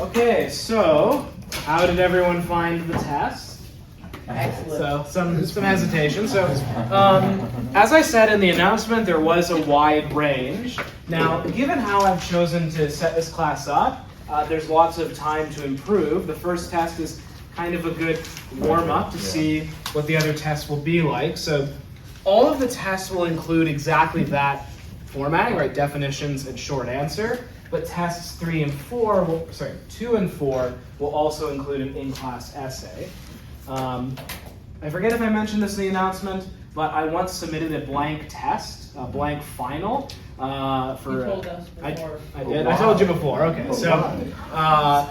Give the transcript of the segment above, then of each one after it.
Okay, so how did everyone find the test? Excellent. So some hesitation. So as I said in the announcement, there was a wide range. Now, given how I've chosen to set this class up, there's lots of time to improve. The first test is kind of a good warm-up to see what the other tests will be like. So all of the tests will include exactly that formatting, right? Definitions and short answer. But tests 2 and 4 will also include an in-class essay. I forget if I mentioned this in the announcement, but I once submitted a blank test, a blank final. For You told us before. I did. I told you before. Okay, so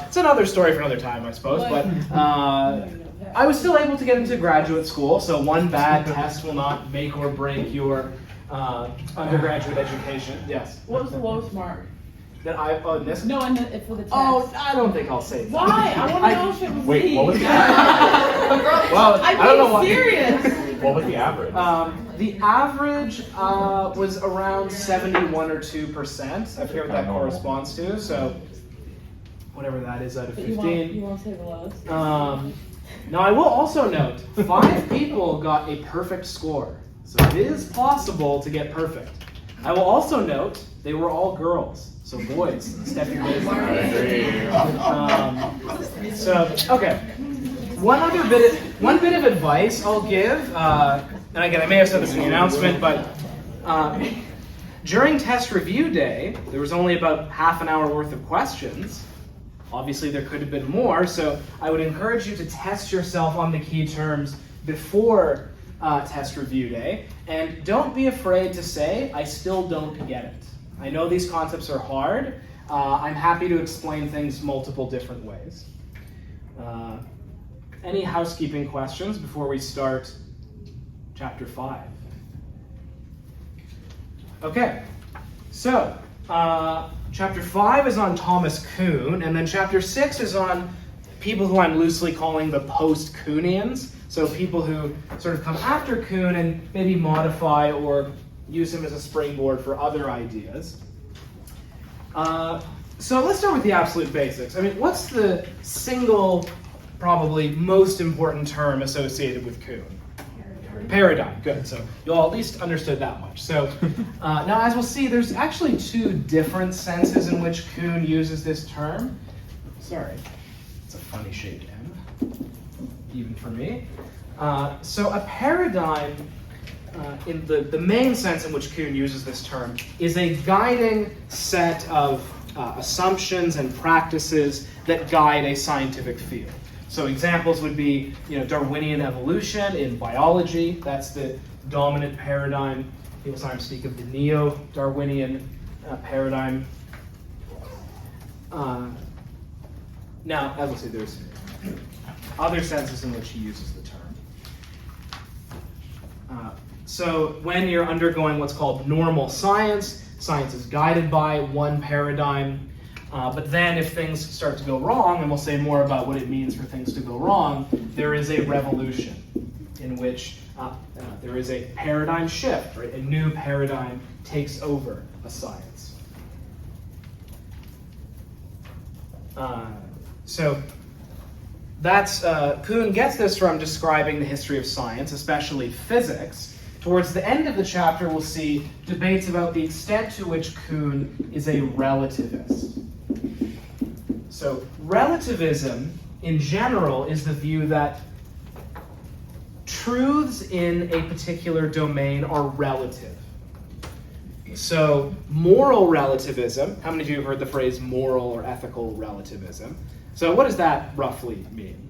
it's another story for another time, I suppose. But I was still able to get into graduate school, so one bad test will not make or break your undergraduate education. Yes. What was the lowest mark? That I this. No, for the test. Oh, I don't think I'll say that. Why? I want to know if it was Wait, me. what was the average? Well, I don't know I'm being serious. What was the average? The average was around 71 or 2%. I forget what that corresponds to. So whatever that is out of But 15. you won't say the lowest. Now I will also note, 5 people got a perfect score. So it is possible to get perfect. I will also note they were all girls. So boys, step your game up. Okay. One bit of advice I'll give, and again, I may have said this in the announcement, but during test review day, there was only about half an hour worth of questions. Obviously, there could have been more, so I would encourage you to test yourself on the key terms before test review day, and don't be afraid to say, I still don't get it. I know these concepts are hard. I'm happy to explain things multiple different ways. Any housekeeping questions before we start chapter 5? Okay, so chapter 5 is on Thomas Kuhn, and then chapter 6 is on people who I'm loosely calling the Post-Kuhnians, so people who sort of come after Kuhn and maybe modify or use him as a springboard for other ideas. So let's start with the absolute basics. I mean, what's the single, probably most important term associated with Kuhn? Paradigm. Good. So you all at least understood that much. So now, as we'll see, there's actually 2 different senses in which Kuhn uses this term. Sorry, it's a funny shaped M, even for me. So a paradigm, in the main sense in which Kuhn uses this term, is a guiding set of assumptions and practices that guide a scientific field. So examples would be, Darwinian evolution in biology. That's the dominant paradigm. People sometimes speak of the neo-Darwinian paradigm. Now, as we'll see, there's other senses in which he uses the term. So when you're undergoing what's called normal science, science is guided by one paradigm. But then if things start to go wrong, and we'll say more about what it means for things to go wrong, there is a revolution in which there is a paradigm shift, right? A new paradigm takes over a science. So that's Kuhn gets this from describing the history of science, especially physics. Towards the end of the chapter, we'll see debates about the extent to which Kuhn is a relativist. So relativism, in general, is the view that truths in a particular domain are relative. So moral relativism, how many of you have heard the phrase moral or ethical relativism? So what does that roughly mean?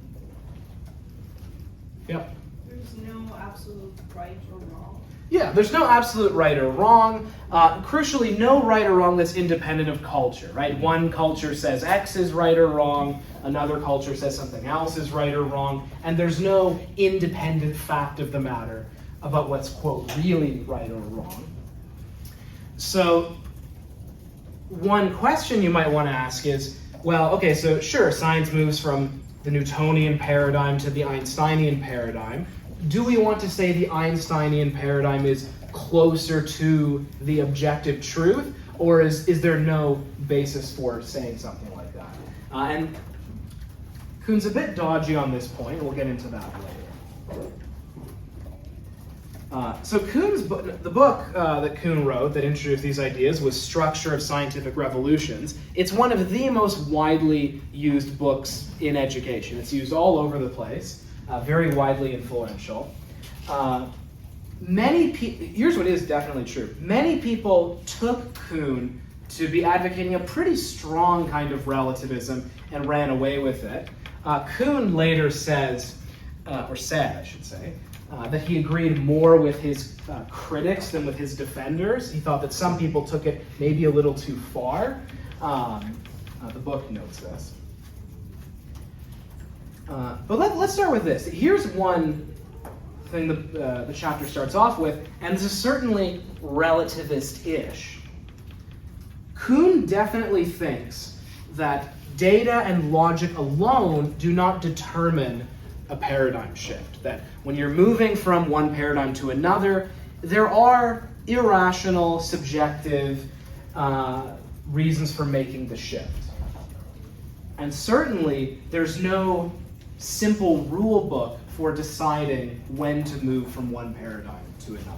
Yep. There's no absolute right or wrong. Yeah, there's no absolute right or wrong. Crucially, no right or wrong that's independent of culture, right? One culture says X is right or wrong, another culture says something else is right or wrong, and there's no independent fact of the matter about what's, quote, really right or wrong. So one question you might want to ask is, well, okay, so sure, science moves from the Newtonian paradigm to the Einsteinian paradigm. Do we want to say the Einsteinian paradigm is closer to the objective truth, or is there no basis for saying something like that? And Kuhn's a bit dodgy on this point. We'll get into that later. So Kuhn's the book that Kuhn wrote that introduced these ideas was Structure of Scientific Revolutions. It's one of the most widely used books in education. It's used all over the place, very widely influential. Here's what is definitely true. Many people took Kuhn to be advocating a pretty strong kind of relativism and ran away with it. Kuhn later says, or said, I should say, that he agreed more with his critics than with his defenders. He thought that some people took it maybe a little too far. The book notes this. But let's start with this. Here's one thing the chapter starts off with, and this is certainly relativist-ish. Kuhn definitely thinks that data and logic alone do not determine a paradigm shift, that when you're moving from one paradigm to another, there are irrational, subjective reasons for making the shift. And certainly, there's no simple rule book for deciding when to move from one paradigm to another.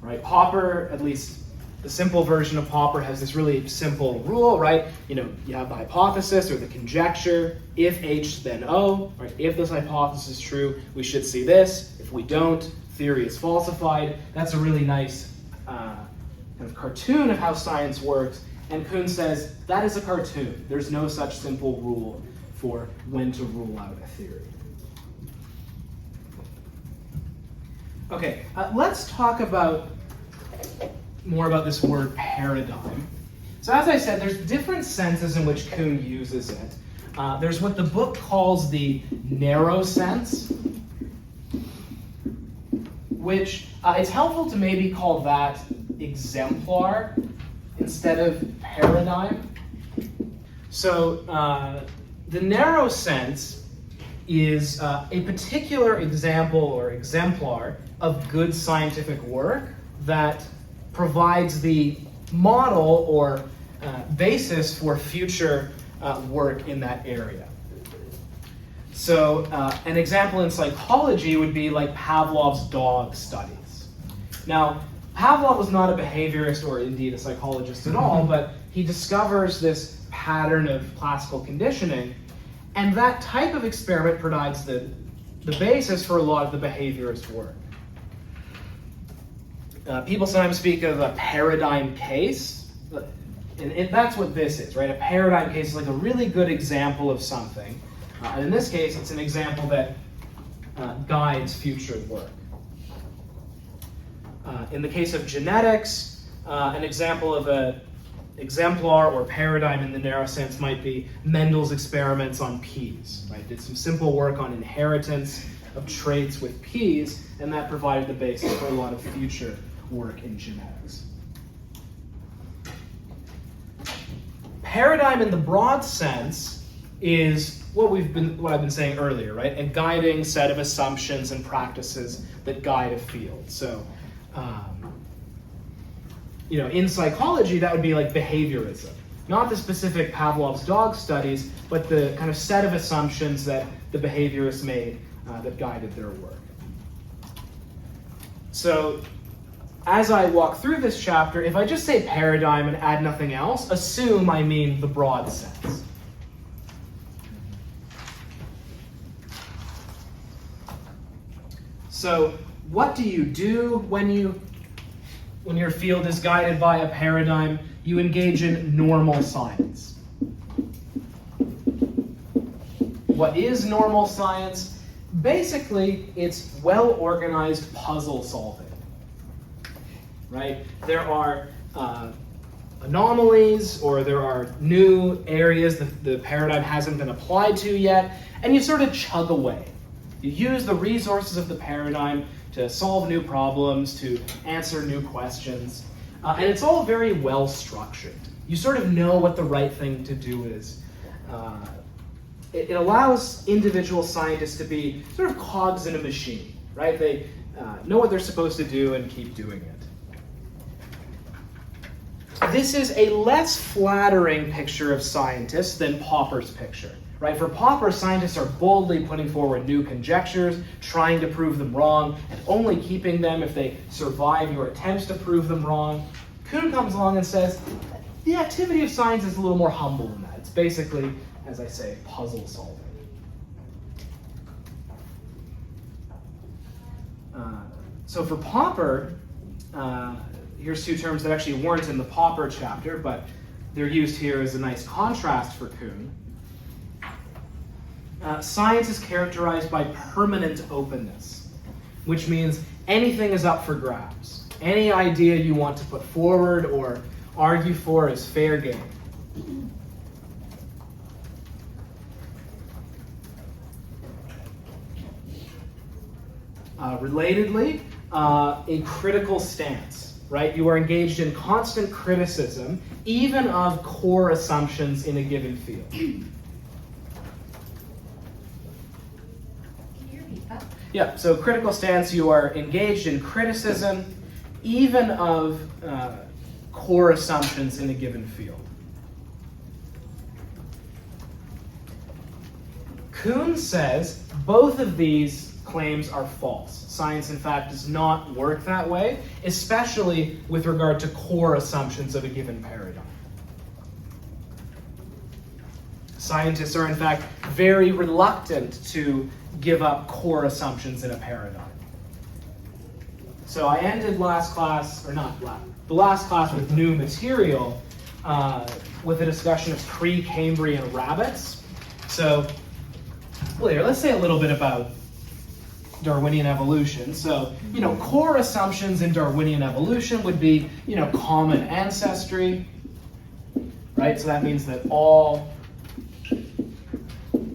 Right? Popper, at least the simple version of Popper, has this really simple rule, right? You have the hypothesis or the conjecture. If H, then O. Right? If this hypothesis is true, we should see this. If we don't, theory is falsified. That's a really nice kind of cartoon of how science works. And Kuhn says that is a cartoon. There's no such simple rule for when to rule out a theory. Okay, let's talk more about this word paradigm. So as I said, there's different senses in which Kuhn uses it. There's what the book calls the narrow sense, which it's helpful to maybe call that exemplar instead of paradigm. So the narrow sense is a particular example or exemplar of good scientific work that provides the model or basis for future work in that area. So an example in psychology would be like Pavlov's dog studies. Now, Pavlov was not a behaviorist or indeed a psychologist at all, but he discovers this pattern of classical conditioning, and that type of experiment provides the basis for a lot of the behaviorist work. People sometimes speak of a paradigm case, and that's what this is, right? A paradigm case is like a really good example of something. And in this case, it's an example that guides future work. In the case of genetics, an example of an exemplar or paradigm in the narrow sense might be Mendel's experiments on peas. Right? Did some simple work on inheritance of traits with peas, and that provided the basis for a lot of future work in genetics. Paradigm in the broad sense is what I've been saying earlier, right? A guiding set of assumptions and practices that guide a field. So, in psychology, that would be like behaviorism. Not the specific Pavlov's dog studies, but the kind of set of assumptions that the behaviorists made that guided their work. So, as I walk through this chapter, if I just say paradigm and add nothing else, assume I mean the broad sense. So, what do you do when your field is guided by a paradigm? You engage in normal science. What is normal science? Basically, it's well-organized puzzle solving. Right? There are anomalies, or there are new areas that the paradigm hasn't been applied to yet, and you sort of chug away. You use the resources of the paradigm to solve new problems, to answer new questions, and it's all very well structured. You sort of know what the right thing to do is. It allows individual scientists to be sort of cogs in a machine, right? They know what they're supposed to do and keep doing it. this is a less flattering picture of scientists than Popper's picture. Right? For Popper, scientists are boldly putting forward new conjectures, trying to prove them wrong, and only keeping them if they survive your attempts to prove them wrong. Kuhn comes along and says, the activity of science is a little more humble than that. It's basically, as I say, puzzle solving. So for Popper, here's two terms that actually weren't in the Popper chapter, but they're used here as a nice contrast for Kuhn. Science is characterized by permanent openness, which means anything is up for grabs. Any idea you want to put forward or argue for is fair game. Relatedly, a critical stance, right? You are engaged in constant criticism, even of core assumptions in a given field. Yeah, so critical stance, you are engaged in criticism, even of core assumptions in a given field. Kuhn says both of these claims are false. Science, in fact, does not work that way, especially with regard to core assumptions of a given paradigm. Scientists are, in fact, very reluctant to give up core assumptions in a paradigm. So I ended last class, or not last, the last class with new material with a discussion of pre-Cambrian rabbits. So, well, here, let's say a little bit about Darwinian evolution. So, core assumptions in Darwinian evolution would be, common ancestry, right? So that means that all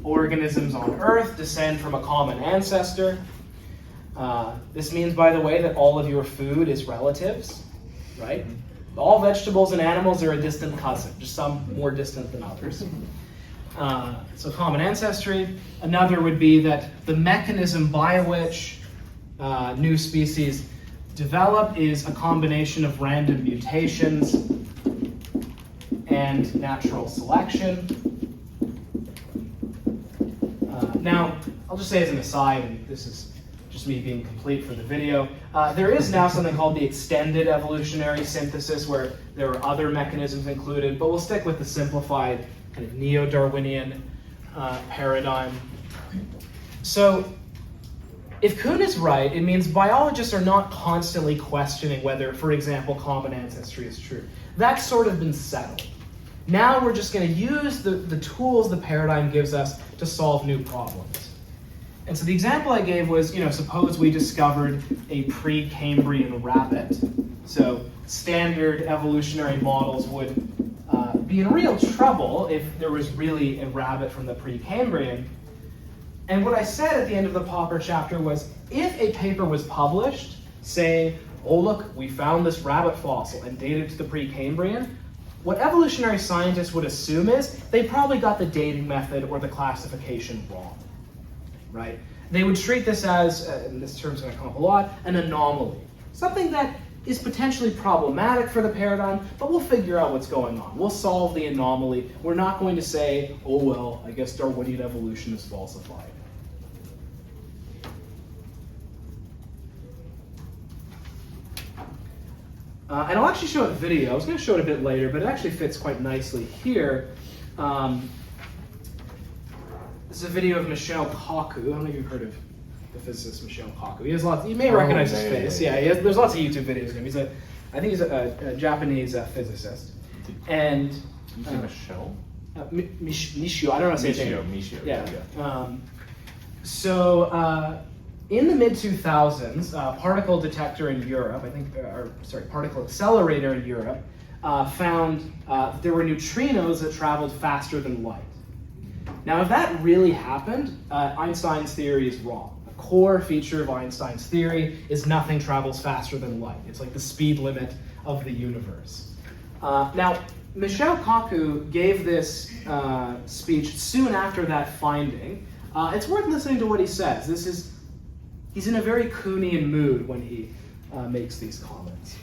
organisms on Earth descend from a common ancestor. This means, by the way, that all of your food is relatives, right? All vegetables and animals are a distant cousin, just some more distant than others. So common ancestry. Another would be that the mechanism by which new species develop is a combination of random mutations and natural selection. Now, I'll just say as an aside, and this is just me being complete for the video, there is now something called the extended evolutionary synthesis where there are other mechanisms included, but we'll stick with the simplified kind of neo-Darwinian paradigm. So, if Kuhn is right, it means biologists are not constantly questioning whether, for example, common ancestry is true. That's sort of been settled. Now we're just going to use the tools the paradigm gives us to solve new problems. And so the example I gave was, suppose we discovered a pre-Cambrian rabbit. So standard evolutionary models would be in real trouble if there was really a rabbit from the pre-Cambrian. And what I said at the end of the Popper chapter was, if a paper was published saying, oh look, we found this rabbit fossil and dated to the pre-Cambrian, what evolutionary scientists would assume is they probably got the dating method or the classification wrong, right? They would treat this as, and this term's going to come up a lot, an anomaly. Something that is potentially problematic for the paradigm, but we'll figure out what's going on. We'll solve the anomaly. We're not going to say, oh well, I guess Darwinian evolution is falsified. And I'll actually show a video. I was going to show it a bit later, but it actually fits quite nicely here. This is a video of Michio Kaku. I don't know if you've heard of the physicist Michio Kaku. He has lots. You may recognize his face. Yeah, there's lots of YouTube videos of him. I think he's a Japanese physicist. And Michelle? Michio. I don't know how to say his name. Michio. Yeah. In the mid-2000s, particle detector in Europe, particle accelerator in Europe, found there were neutrinos that traveled faster than light. Now, if that really happened, Einstein's theory is wrong. A core feature of Einstein's theory is nothing travels faster than light. It's like the speed limit of the universe. Now, Michio Kaku gave this speech soon after that finding. It's worth listening to what he says. He's in a very Kuhnian mood when he makes these comments.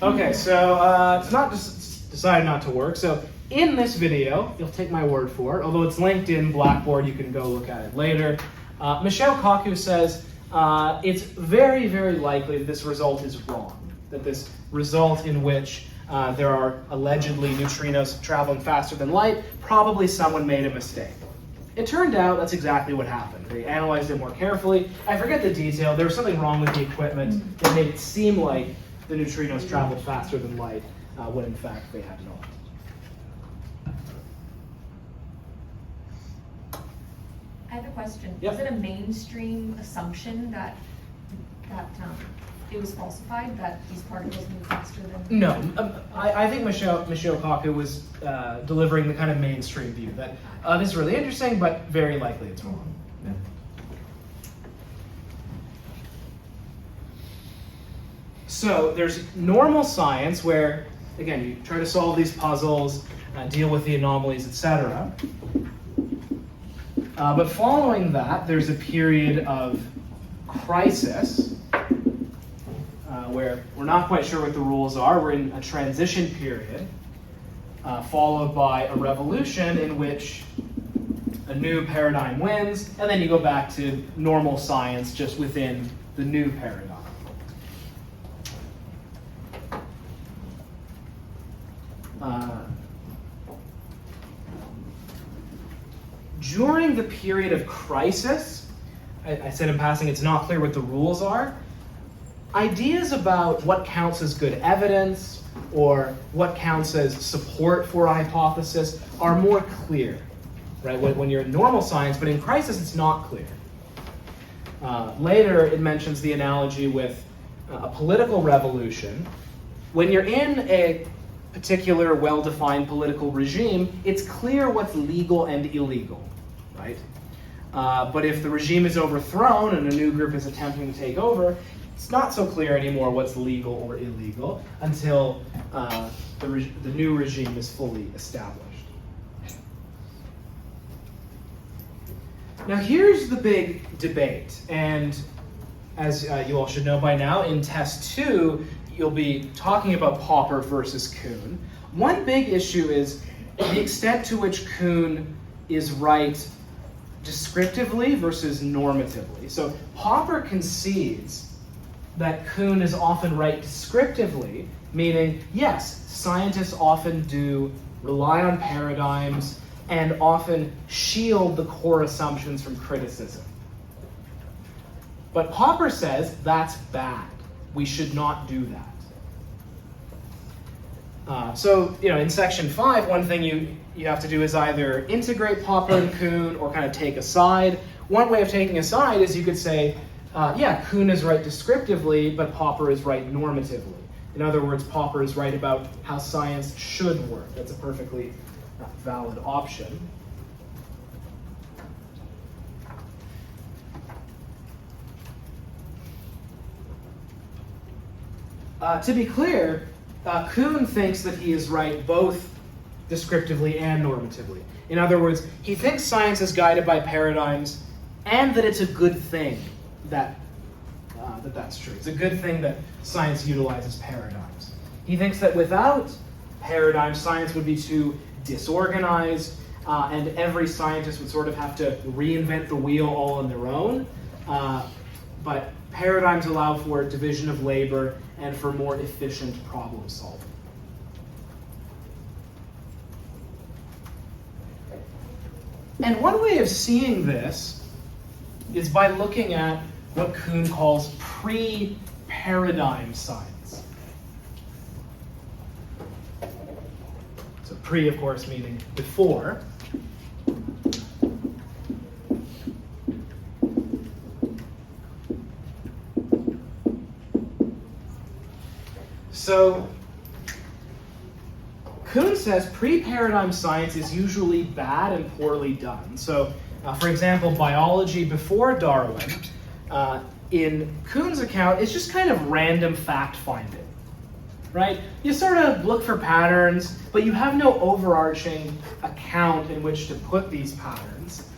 Okay, so it's not just decided not to work. So in this video, you'll take my word for it, although it's linked in Blackboard, you can go look at it later. Michelle Kaku says it's very, very likely that this result is wrong, that this result in which there are allegedly neutrinos traveling faster than light, probably someone made a mistake. It turned out that's exactly what happened. They analyzed it more carefully. I forget the detail. There was something wrong with the equipment that made it seem like the neutrinos traveled faster than light, when in fact they had not. I have a question. Yep. Is it a mainstream assumption that it was falsified, that these particles move faster than? No, I think Michelle Kaku was delivering the kind of mainstream view that this is really interesting, but very likely it's wrong. Yeah. So there's normal science where, again, you try to solve these puzzles, deal with the anomalies, etc. But following that, there's a period of crisis where we're not quite sure what the rules are. We're in a transition period, followed by a revolution in which a new paradigm wins, and then you go back to normal science just within the new paradigm. During the period of crisis, I said in passing it's not clear what the rules are. Ideas about what counts as good evidence or what counts as support for a hypothesis are more clear, right? When you're in normal science, but in crisis it's not clear. Later it mentions the analogy with a political revolution. When you're in a particular well-defined political regime, it's clear what's legal and illegal, right? But if the regime is overthrown and a new group is attempting to take over, it's not so clear anymore what's legal or illegal until the new regime is fully established. Now here's the big debate, and as you all should know by now, in test 2, you'll be talking about Popper versus Kuhn. One big issue is the extent to which Kuhn is right descriptively versus normatively. So Popper concedes that Kuhn is often right descriptively, meaning, yes, scientists often do rely on paradigms and often shield the core assumptions from criticism. But Popper says that's bad. We should not do that. So, in section 5, one thing you have to do is either integrate Popper and Kuhn or kind of take a side. One way of taking a side is you could say, yeah, Kuhn is right descriptively, but Popper is right normatively. In other words, Popper is right about how science should work. That's a perfectly valid option. To be clear, Kuhn thinks that he is right both descriptively and normatively. In other words, he thinks science is guided by paradigms and that it's a good thing that that's true. It's a good thing that science utilizes paradigms. He thinks that without paradigms, science would be too disorganized, and every scientist would sort of have to reinvent the wheel all on their own. But paradigms allow for division of labor and for more efficient problem solving. And one way of seeing this is by looking at what Kuhn calls pre-paradigm science. So pre, of course, meaning before. So Kuhn says pre-paradigm science is usually bad and poorly done. So, for example, biology before Darwin, in Kuhn's account, it's just kind of random fact-finding, right? You sort of look for patterns, but you have no overarching account in which to put these patterns.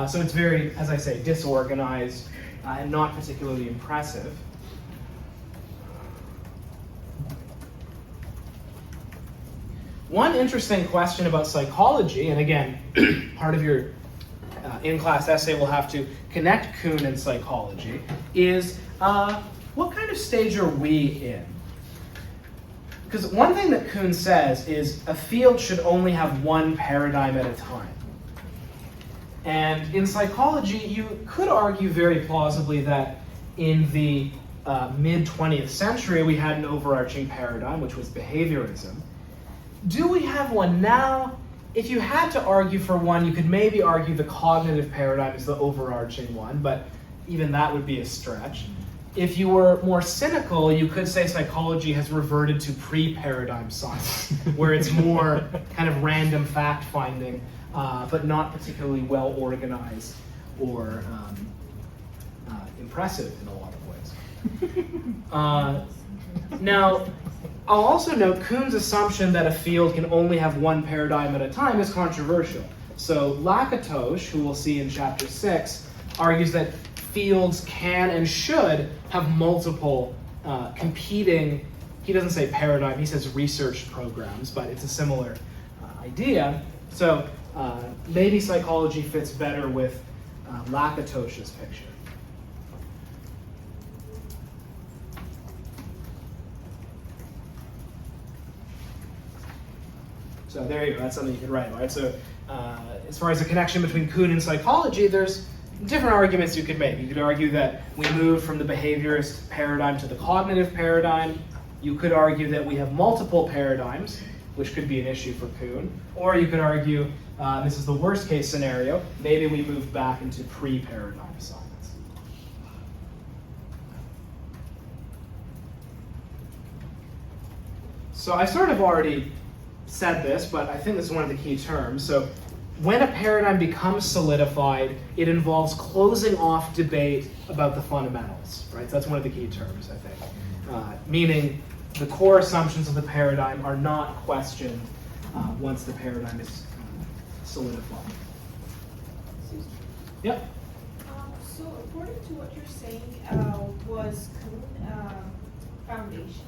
So it's very, as I say, disorganized and not particularly impressive. One interesting question about psychology, and again, part of your in-class essay will have to connect Kuhn and psychology, is what kind of stage are we in? Because one thing that Kuhn says is a field should only have one paradigm at a time. And in psychology, you could argue very plausibly that in the mid-20th century, we had an overarching paradigm, which was behaviorism. Do we have one now? If you had to argue for one, you could maybe argue the cognitive paradigm is the overarching one, but even that would be a stretch. If you were more cynical, you could say psychology has reverted to pre-paradigm science, where it's more kind of random fact-finding, but not particularly well organized or impressive in a lot of ways. Now, I'll also note Kuhn's assumption that a field can only have one paradigm at a time is controversial. So Lakatos, who we'll see in chapter 6, argues that fields can and should have multiple competing, he doesn't say paradigm, he says research programs, but it's a similar idea. So maybe psychology fits better with Lakatos's picture. So there you go, that's something you could write, right? So as far as the connection between Kuhn and psychology, there's different arguments you could make. You could argue that we moved from the behaviorist paradigm to the cognitive paradigm. You could argue that we have multiple paradigms, which could be an issue for Kuhn. Or you could argue, this is the worst case scenario, maybe we moved back into pre-paradigm science. So I sort of already said this, but I think this is one of the key terms. So when a paradigm becomes solidified, it involves closing off debate about the fundamentals, right? So that's one of the key terms, I think. Meaning the core assumptions of the paradigm are not questioned once the paradigm is solidified. Yep. So according to what you're saying, was Kuhn foundationalist?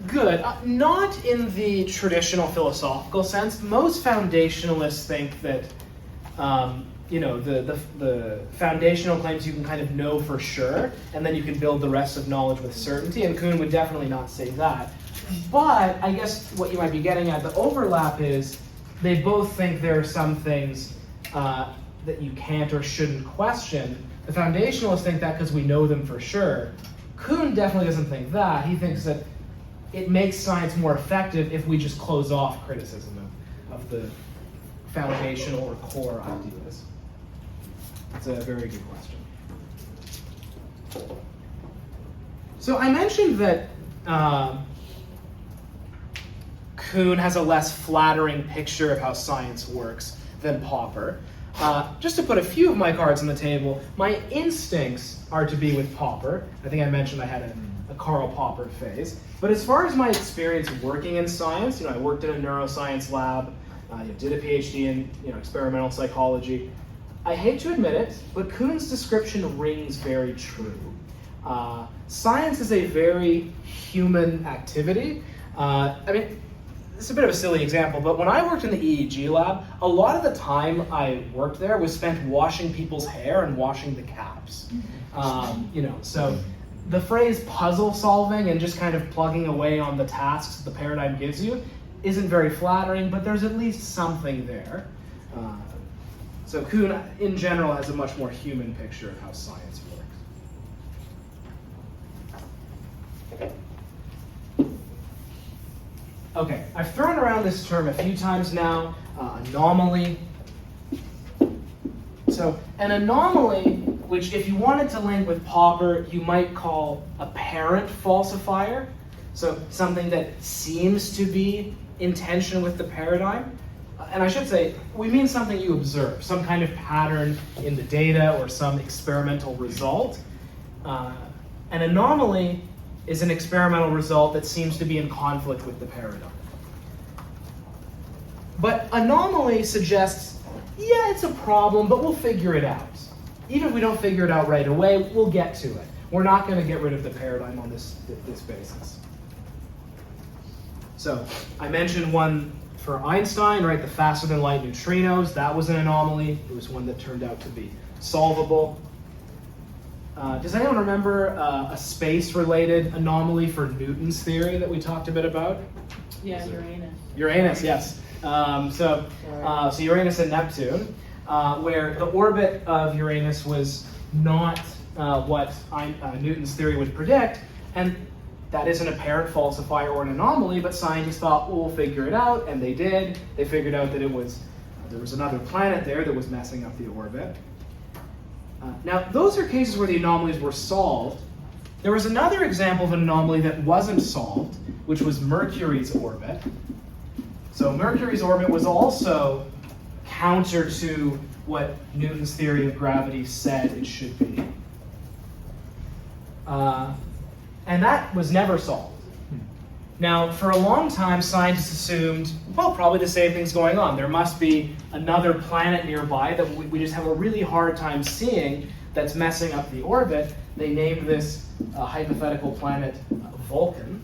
Good. Not in the traditional philosophical sense. Most foundationalists think that, the foundational claims you can kind of know for sure, and then you can build the rest of knowledge with certainty, and Kuhn would definitely not say that. But I guess what you might be getting at, the overlap is they both think there are some things that you can't or shouldn't question. The foundationalists think that because we know them for sure. Kuhn definitely doesn't think that. He thinks that it makes science more effective if we just close off criticism of the foundational or core ideas. It's a very good question. So I mentioned that Kuhn has a less flattering picture of how science works than Popper. Just to put a few of my cards on the table, my instincts are to be with Popper. I think I mentioned I had a Karl Popper phase. But as far as my experience working in science, I worked in a neuroscience lab, did a PhD in experimental psychology. I hate to admit it, but Kuhn's description rings very true. Science is a very human activity. It's a bit of a silly example, but when I worked in the EEG lab, a lot of the time I worked there was spent washing people's hair and washing the caps. So the phrase puzzle solving and just kind of plugging away on the tasks the paradigm gives you isn't very flattering, but there's at least something there. So Kuhn, in general, has a much more human picture of how science works. Okay, I've thrown around this term a few times now, anomaly. So an anomaly, which if you wanted to link with Popper, you might call apparent falsifier. So something that seems to be in tension with the paradigm. And I should say, we mean something you observe, some kind of pattern in the data or some experimental result. An anomaly is an experimental result that seems to be in conflict with the paradigm. But anomaly suggests, yeah, it's a problem, but we'll figure it out. Even if we don't figure it out right away, we'll get to it. We're not going to get rid of the paradigm on this basis. So I mentioned one for Einstein, right? The faster than light neutrinos, that was an anomaly. It was one that turned out to be solvable. Does anyone remember a space-related anomaly for Newton's theory that we talked a bit about? Yeah, Uranus. Uranus, yes. So Uranus and Neptune, where the orbit of Uranus was not what Newton's theory would predict, and that is an apparent falsifier or an anomaly, but scientists thought, well, we'll figure it out, and they did. They figured out that there was another planet there that was messing up the orbit. Now, those are cases where the anomalies were solved. There was another example of an anomaly that wasn't solved, which was Mercury's orbit. So Mercury's orbit was also counter to what Newton's theory of gravity said it should be. And that was never solved. Now, for a long time, scientists assumed, well, probably the same thing's going on. There must be another planet nearby that we just have a really hard time seeing that's messing up the orbit. They named this hypothetical planet Vulcan.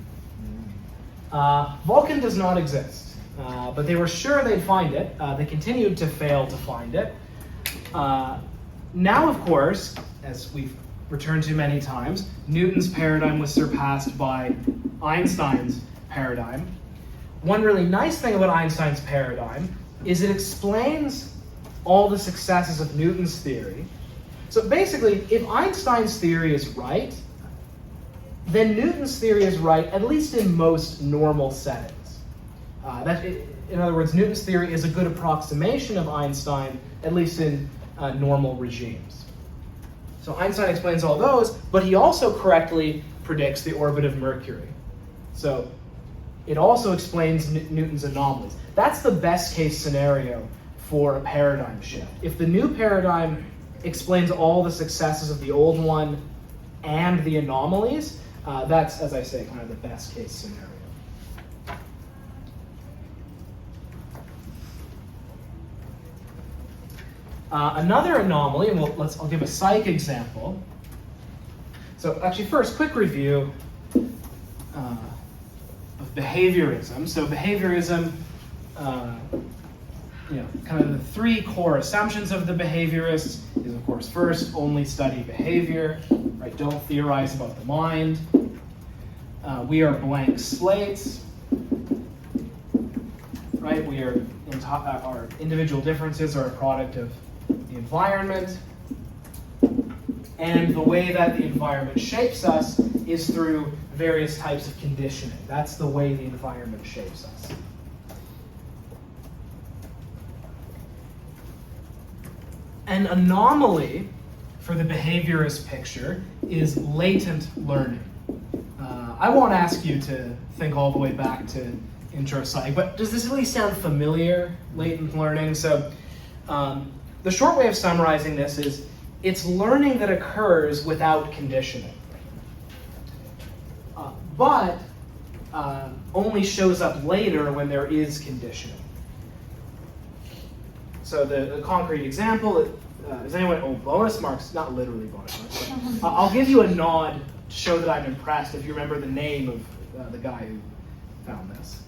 Vulcan does not exist, but they were sure they'd find it. They continued to fail to find it. Now, of course, as we've returned to many times, Newton's paradigm was surpassed by Einstein's paradigm. One really nice thing about Einstein's paradigm is it explains all the successes of Newton's theory. So basically, if Einstein's theory is right, then Newton's theory is right, at least in most normal settings. In other words, Newton's theory is a good approximation of Einstein, at least in normal regimes. So Einstein explains all those, but he also correctly predicts the orbit of Mercury. So it also explains Newton's anomalies. That's the best case scenario for a paradigm shift. If the new paradigm explains all the successes of the old one and the anomalies, that's, as I say, kind of the best case scenario. Another anomaly, and I'll give a psych example. So actually first, quick review of behaviorism. So behaviorism, kind of the three core assumptions of the behaviorists is, of course, first, only study behavior, right? Don't theorize about the mind. We are blank slates, right? Our individual differences are a product of the environment, and the way that the environment shapes us is through various types of conditioning. That's the way the environment shapes us. An anomaly for the behaviorist picture is latent learning. I won't ask you to think all the way back to intro psych, but does this really sound familiar, latent learning? So the short way of summarizing this is it's learning that occurs without conditioning, but only shows up later when there is conditioning. So the concrete example, is anyone, bonus marks, not literally bonus marks, but I'll give you a nod to show that I'm impressed if you remember the name of the guy who found this.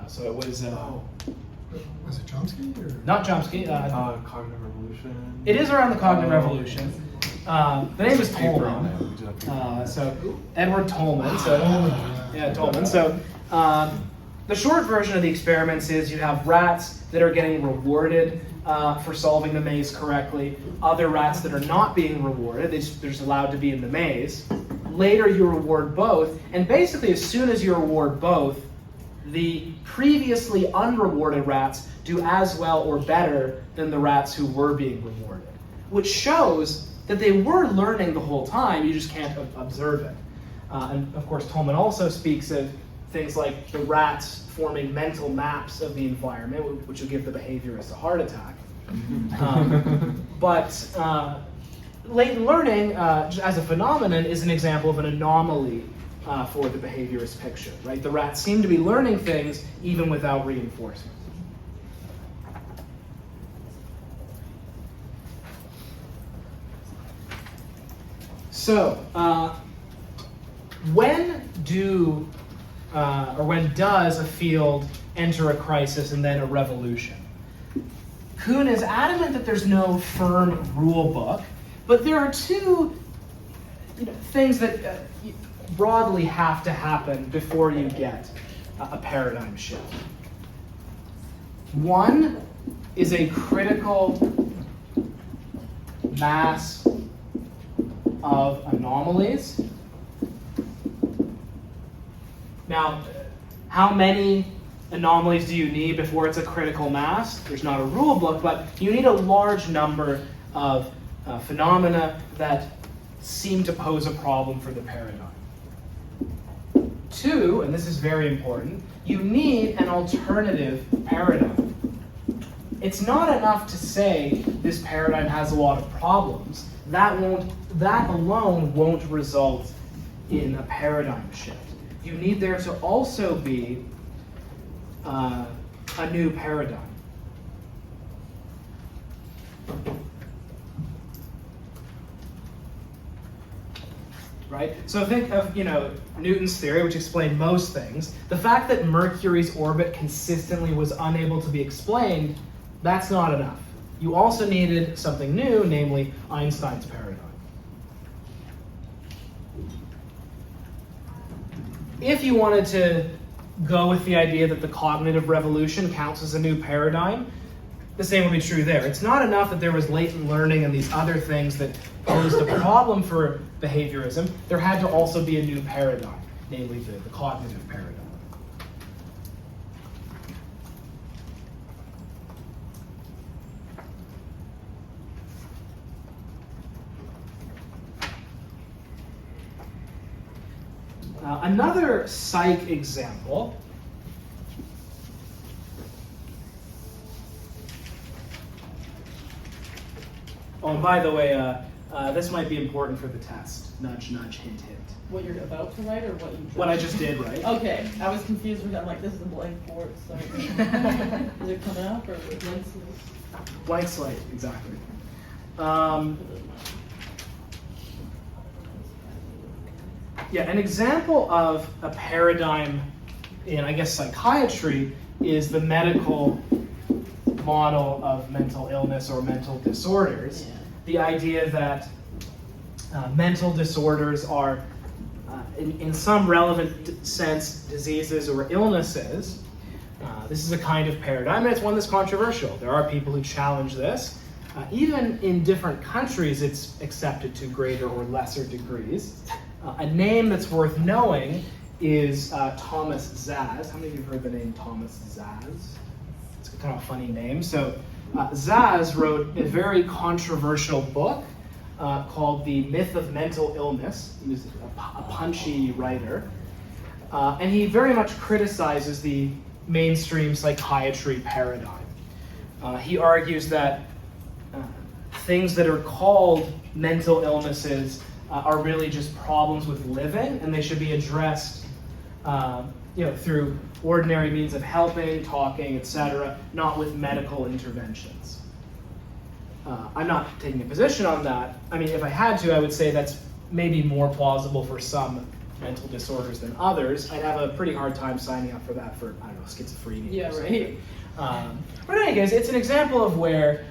So it was... was it Chomsky? Or? Not Chomsky. Cognitive revolution. It is around the cognitive revolution. The name is Tolman. So Edward Tolman. So Tolman. So the short version of the experiments is you have rats that are getting rewarded for solving the maze correctly, other rats that are not being rewarded. They're just allowed to be in the maze. Later you reward both, and basically as soon as you reward both, the previously unrewarded rats do as well or better than the rats who were being rewarded, which shows that they were learning the whole time, you just can't observe it. And of course, Tolman also speaks of things like the rats forming mental maps of the environment, which will give the behaviorist a heart attack. But latent learning, as a phenomenon, is an example of an anomaly for the behaviorist picture, right? The rats seem to be learning things even without reinforcement. So, when do or when does a field enter a crisis and then a revolution? Kuhn is adamant that there's no firm rule book, but there are two things that broadly have to happen before you get a paradigm shift. One is a critical mass of anomalies. Now, how many anomalies do you need before it's a critical mass? There's not a rule book, but you need a large number of phenomena that seem to pose a problem for the paradigm. Two, and this is very important, you need an alternative paradigm. It's not enough to say this paradigm has a lot of problems. That alone won't result in a paradigm shift. You need there to also be a new paradigm. Right? So think of Newton's theory, which explained most things. The fact that Mercury's orbit consistently was unable to be explained, that's not enough. You also needed something new, namely Einstein's paradigm. If you wanted to go with the idea that the cognitive revolution counts as a new paradigm, the same would be true there. It's not enough that there was latent learning and these other things that posed a problem for behaviorism. There had to also be a new paradigm, namely the cognitive paradigm. Another psych example . Oh, and by the way, this might be important for the test. Nudge, nudge, hint, hint. What you're about to write or what you What I just did, right? Okay, I was confused with that. I'm like, this is a blank board, so is it coming up or blank slate? Blank slate, exactly. Yeah, an example of a paradigm in, I guess, psychiatry is the medical model of mental illness or mental disorders. Yeah. The idea that mental disorders are, in some relevant sense, diseases or illnesses. This is a kind of paradigm, and it's one that's controversial. There are people who challenge this. Even in different countries, it's accepted to greater or lesser degrees. A name that's worth knowing is Thomas Szasz. How many of you have heard the name Thomas Szasz? It's kind of a funny name. So Szasz wrote a very controversial book called The Myth of Mental Illness. He was a punchy writer. And he very much criticizes the mainstream psychiatry paradigm. He argues that things that are called mental illnesses are really just problems with living, and they should be addressed through ordinary means of helping, talking, etc., not with medical interventions. I'm not taking a position on that. I mean, if I had to, I would say that's maybe more plausible for some mental disorders than others. I'd have a pretty hard time signing up for that for, I don't know, schizophrenia. Yeah, or something. right. But in any case, it's an example of where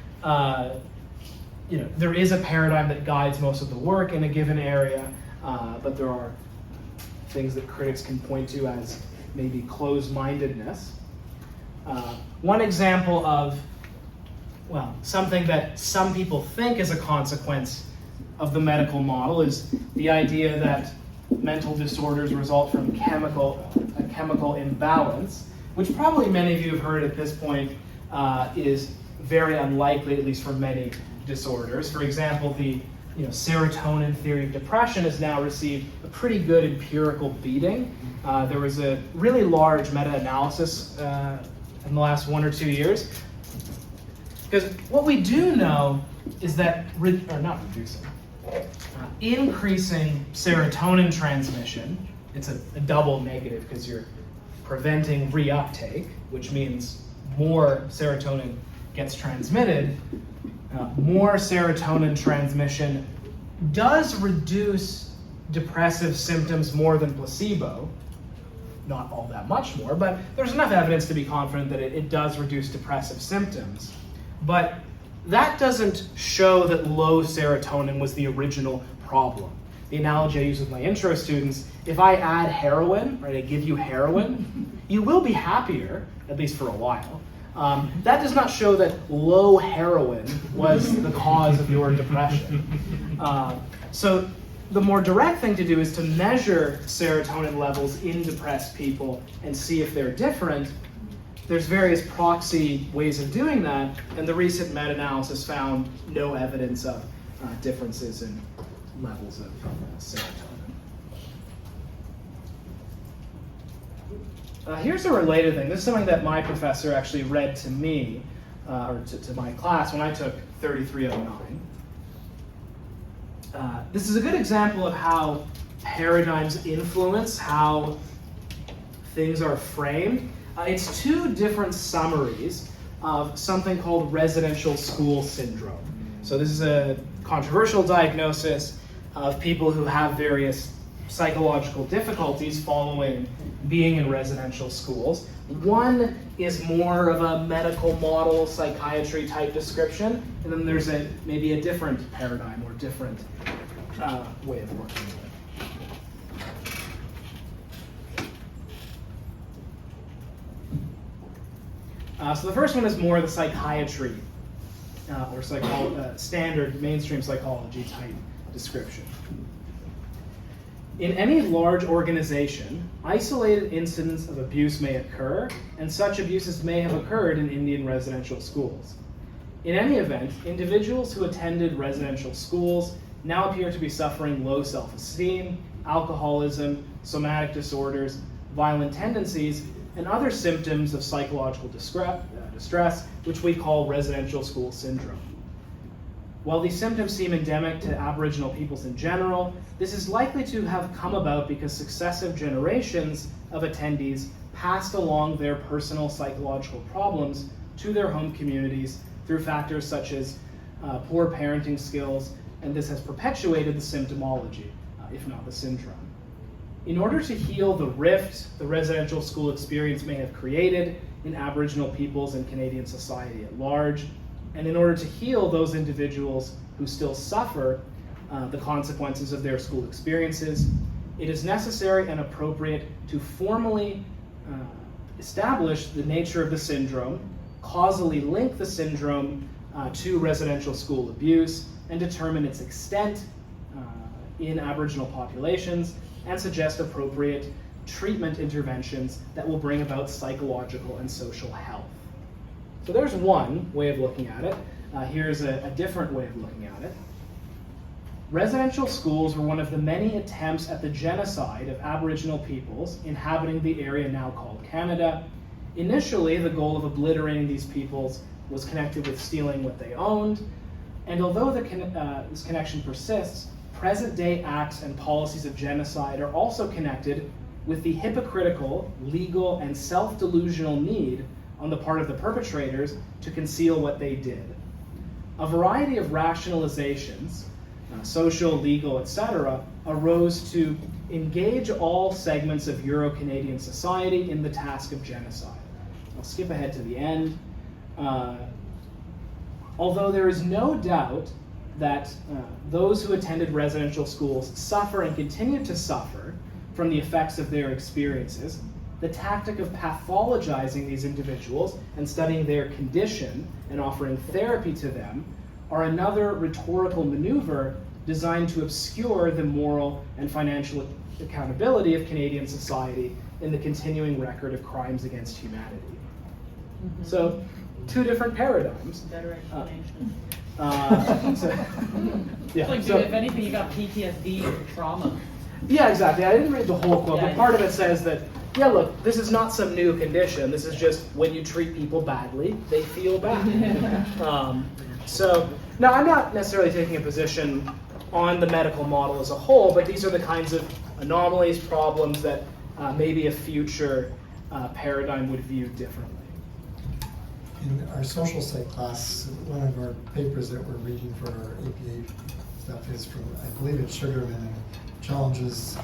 there is a paradigm that guides most of the work in a given area, but there are things that critics can point to as maybe closed-mindedness. One example of, something that some people think is a consequence of the medical model is the idea that mental disorders result from a chemical imbalance, which probably many of you have heard at this point is very unlikely, at least for many disorders. For example, the serotonin theory of depression has now received a pretty good empirical beating. There was a really large meta-analysis in the last 1 or 2 years. Because what we do know is that, increasing serotonin transmission, it's a double negative because you're preventing reuptake, which means more serotonin gets transmitted. More serotonin transmission does reduce depressive symptoms more than placebo, not all that much more, but there's enough evidence to be confident that it does reduce depressive symptoms. But that doesn't show that low serotonin was the original problem. The analogy I use with my intro students, if I add heroin, right, I give you heroin, you will be happier, at least for a while. That does not show that low heroin was the cause of your depression. So the more direct thing to do is to measure serotonin levels in depressed people and see if they're different. There's various proxy ways of doing that, and the recent meta-analysis found no evidence of differences in levels of serotonin. Here's a related thing. This is something that my professor actually read to me, or to my class when I took 3309. This is a good example of how paradigms influence how things are framed. It's two different summaries of something called residential school syndrome. So this is a controversial diagnosis of people who have various psychological difficulties following being in residential schools. One is more of a medical model psychiatry type description, and then there's maybe a different paradigm or different way of working with it. So the first one is more the psychiatry or standard mainstream psychology type description. In any large organization, isolated incidents of abuse may occur, and such abuses may have occurred in Indian residential schools. In any event, individuals who attended residential schools now appear to be suffering low self-esteem, alcoholism, somatic disorders, violent tendencies, and other symptoms of psychological distress, which we call residential school syndrome. While these symptoms seem endemic to Aboriginal peoples in general, this is likely to have come about because successive generations of attendees passed along their personal psychological problems to their home communities through factors such as poor parenting skills, and this has perpetuated the symptomology, if not the syndrome. In order to heal the rift the residential school experience may have created in Aboriginal peoples and Canadian society at large, and in order to heal those individuals who still suffer the consequences of their school experiences, it is necessary and appropriate to formally establish the nature of the syndrome, causally link the syndrome to residential school abuse, and determine its extent in Aboriginal populations, and suggest appropriate treatment interventions that will bring about psychological and social health. So there's one way of looking at it. Here's a different way of looking at it. Residential schools were one of the many attempts at the genocide of Aboriginal peoples inhabiting the area now called Canada. Initially, the goal of obliterating these peoples was connected with stealing what they owned, and although this connection persists, present-day acts and policies of genocide are also connected with the hypocritical, legal, and self-delusional need on the part of the perpetrators to conceal what they did. A variety of rationalizations, social, legal, etc., arose to engage all segments of Euro-Canadian society in the task of genocide. I'll skip ahead to the end. Although there is no doubt that those who attended residential schools suffer and continue to suffer from the effects of their experiences, the tactic of pathologizing these individuals and studying their condition and offering therapy to them are another rhetorical maneuver designed to obscure the moral and financial accountability of Canadian society in the continuing record of crimes against humanity. Mm-hmm. So, two different paradigms. Better explanation. Yeah, Like, so, if anything, you got PTSD or trauma. Yeah, exactly. I didn't read the whole quote, Yeah, but part of it says that, yeah, look, this is not some new condition. This is just when you treat people badly, they feel bad. So, now I'm not necessarily taking a position on the medical model as a whole, but these are the kinds of anomalies, problems that maybe a future paradigm would view differently. In our social psych class, one of our papers that we're reading for our APA stuff is from, I believe it's Sugarman, and challenges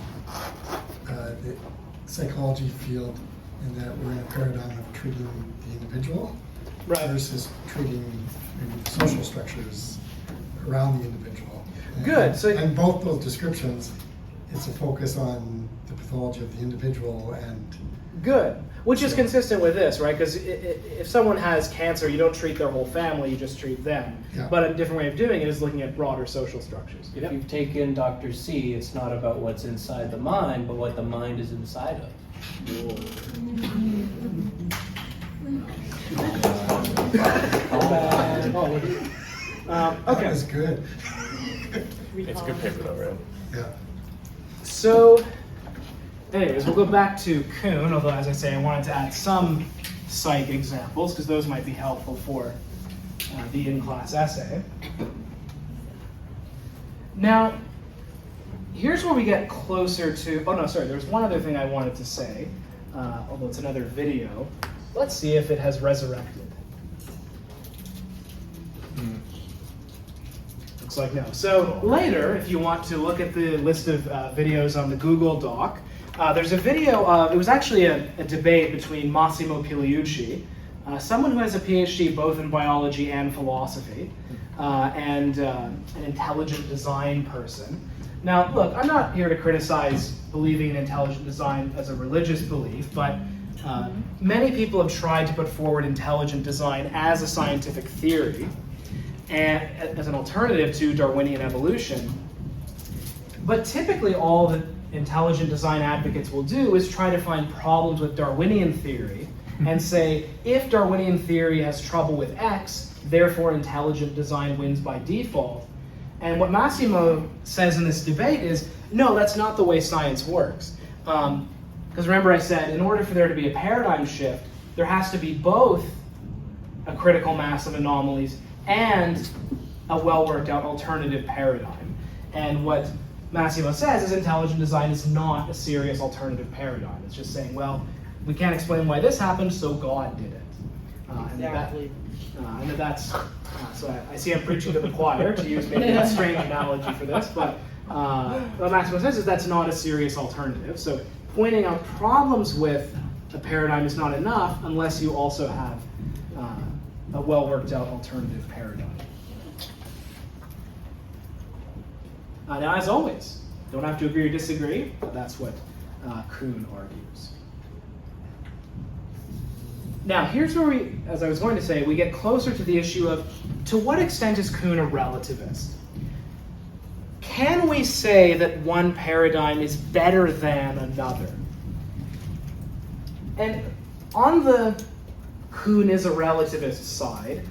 psychology field in that we're in a paradigm of treating the individual Right. versus treating maybe the social structures around the individual. Good, so- And both those descriptions, it's a focus on the pathology of the individual and Good. Which is consistent with this, right? Because if someone has cancer, you don't treat their whole family, you just treat them. Yeah. But a different way of doing it is looking at broader social structures. If Yep. you've taken Dr. C, it's not about what's inside the mind, but what the mind is inside of. that Okay. was good. It's a good paper though, right? Yeah. So, anyways, we'll go back to Kuhn, although as I say, I wanted to add some psych examples because those might be helpful for the in-class essay. Now, here's where we get closer to, oh no, sorry, there's one other thing I wanted to say, although it's another video. Let's see if it has resurrected. Looks like no. So later, if you want to look at the list of videos on the Google Doc, there's a video of, it was actually a debate between Massimo Pigliucci, someone who has a PhD both in biology and philosophy, and an intelligent design person. Now, look, I'm not here to criticize believing in intelligent design as a religious belief, but many people have tried to put forward intelligent design as a scientific theory and as an alternative to Darwinian evolution. But typically all that intelligent design advocates will do is try to find problems with Darwinian theory and say, if Darwinian theory has trouble with X, therefore intelligent design wins by default. And what Massimo says in this debate is, no, that's not the way science works. Because remember I said, in order for there to be a paradigm shift, there has to be both a critical mass of anomalies and a well-worked out alternative paradigm. And what Massimo says is intelligent design is not a serious alternative paradigm. It's just saying, well, we can't explain why this happened, so God did it. Exactly. And that's, so I see I'm preaching to the choir, to use maybe a strange analogy for this, but what Massimo says is that's not a serious alternative. So pointing out problems with a paradigm is not enough unless you also have a well-worked out alternative paradigm. Now, as always, don't have to agree or disagree, but that's what Kuhn argues. Now, here's where we, as I was going to say, we get closer to the issue of, to what extent is Kuhn a relativist? Can we say that one paradigm is better than another? And on the Kuhn is a relativist side,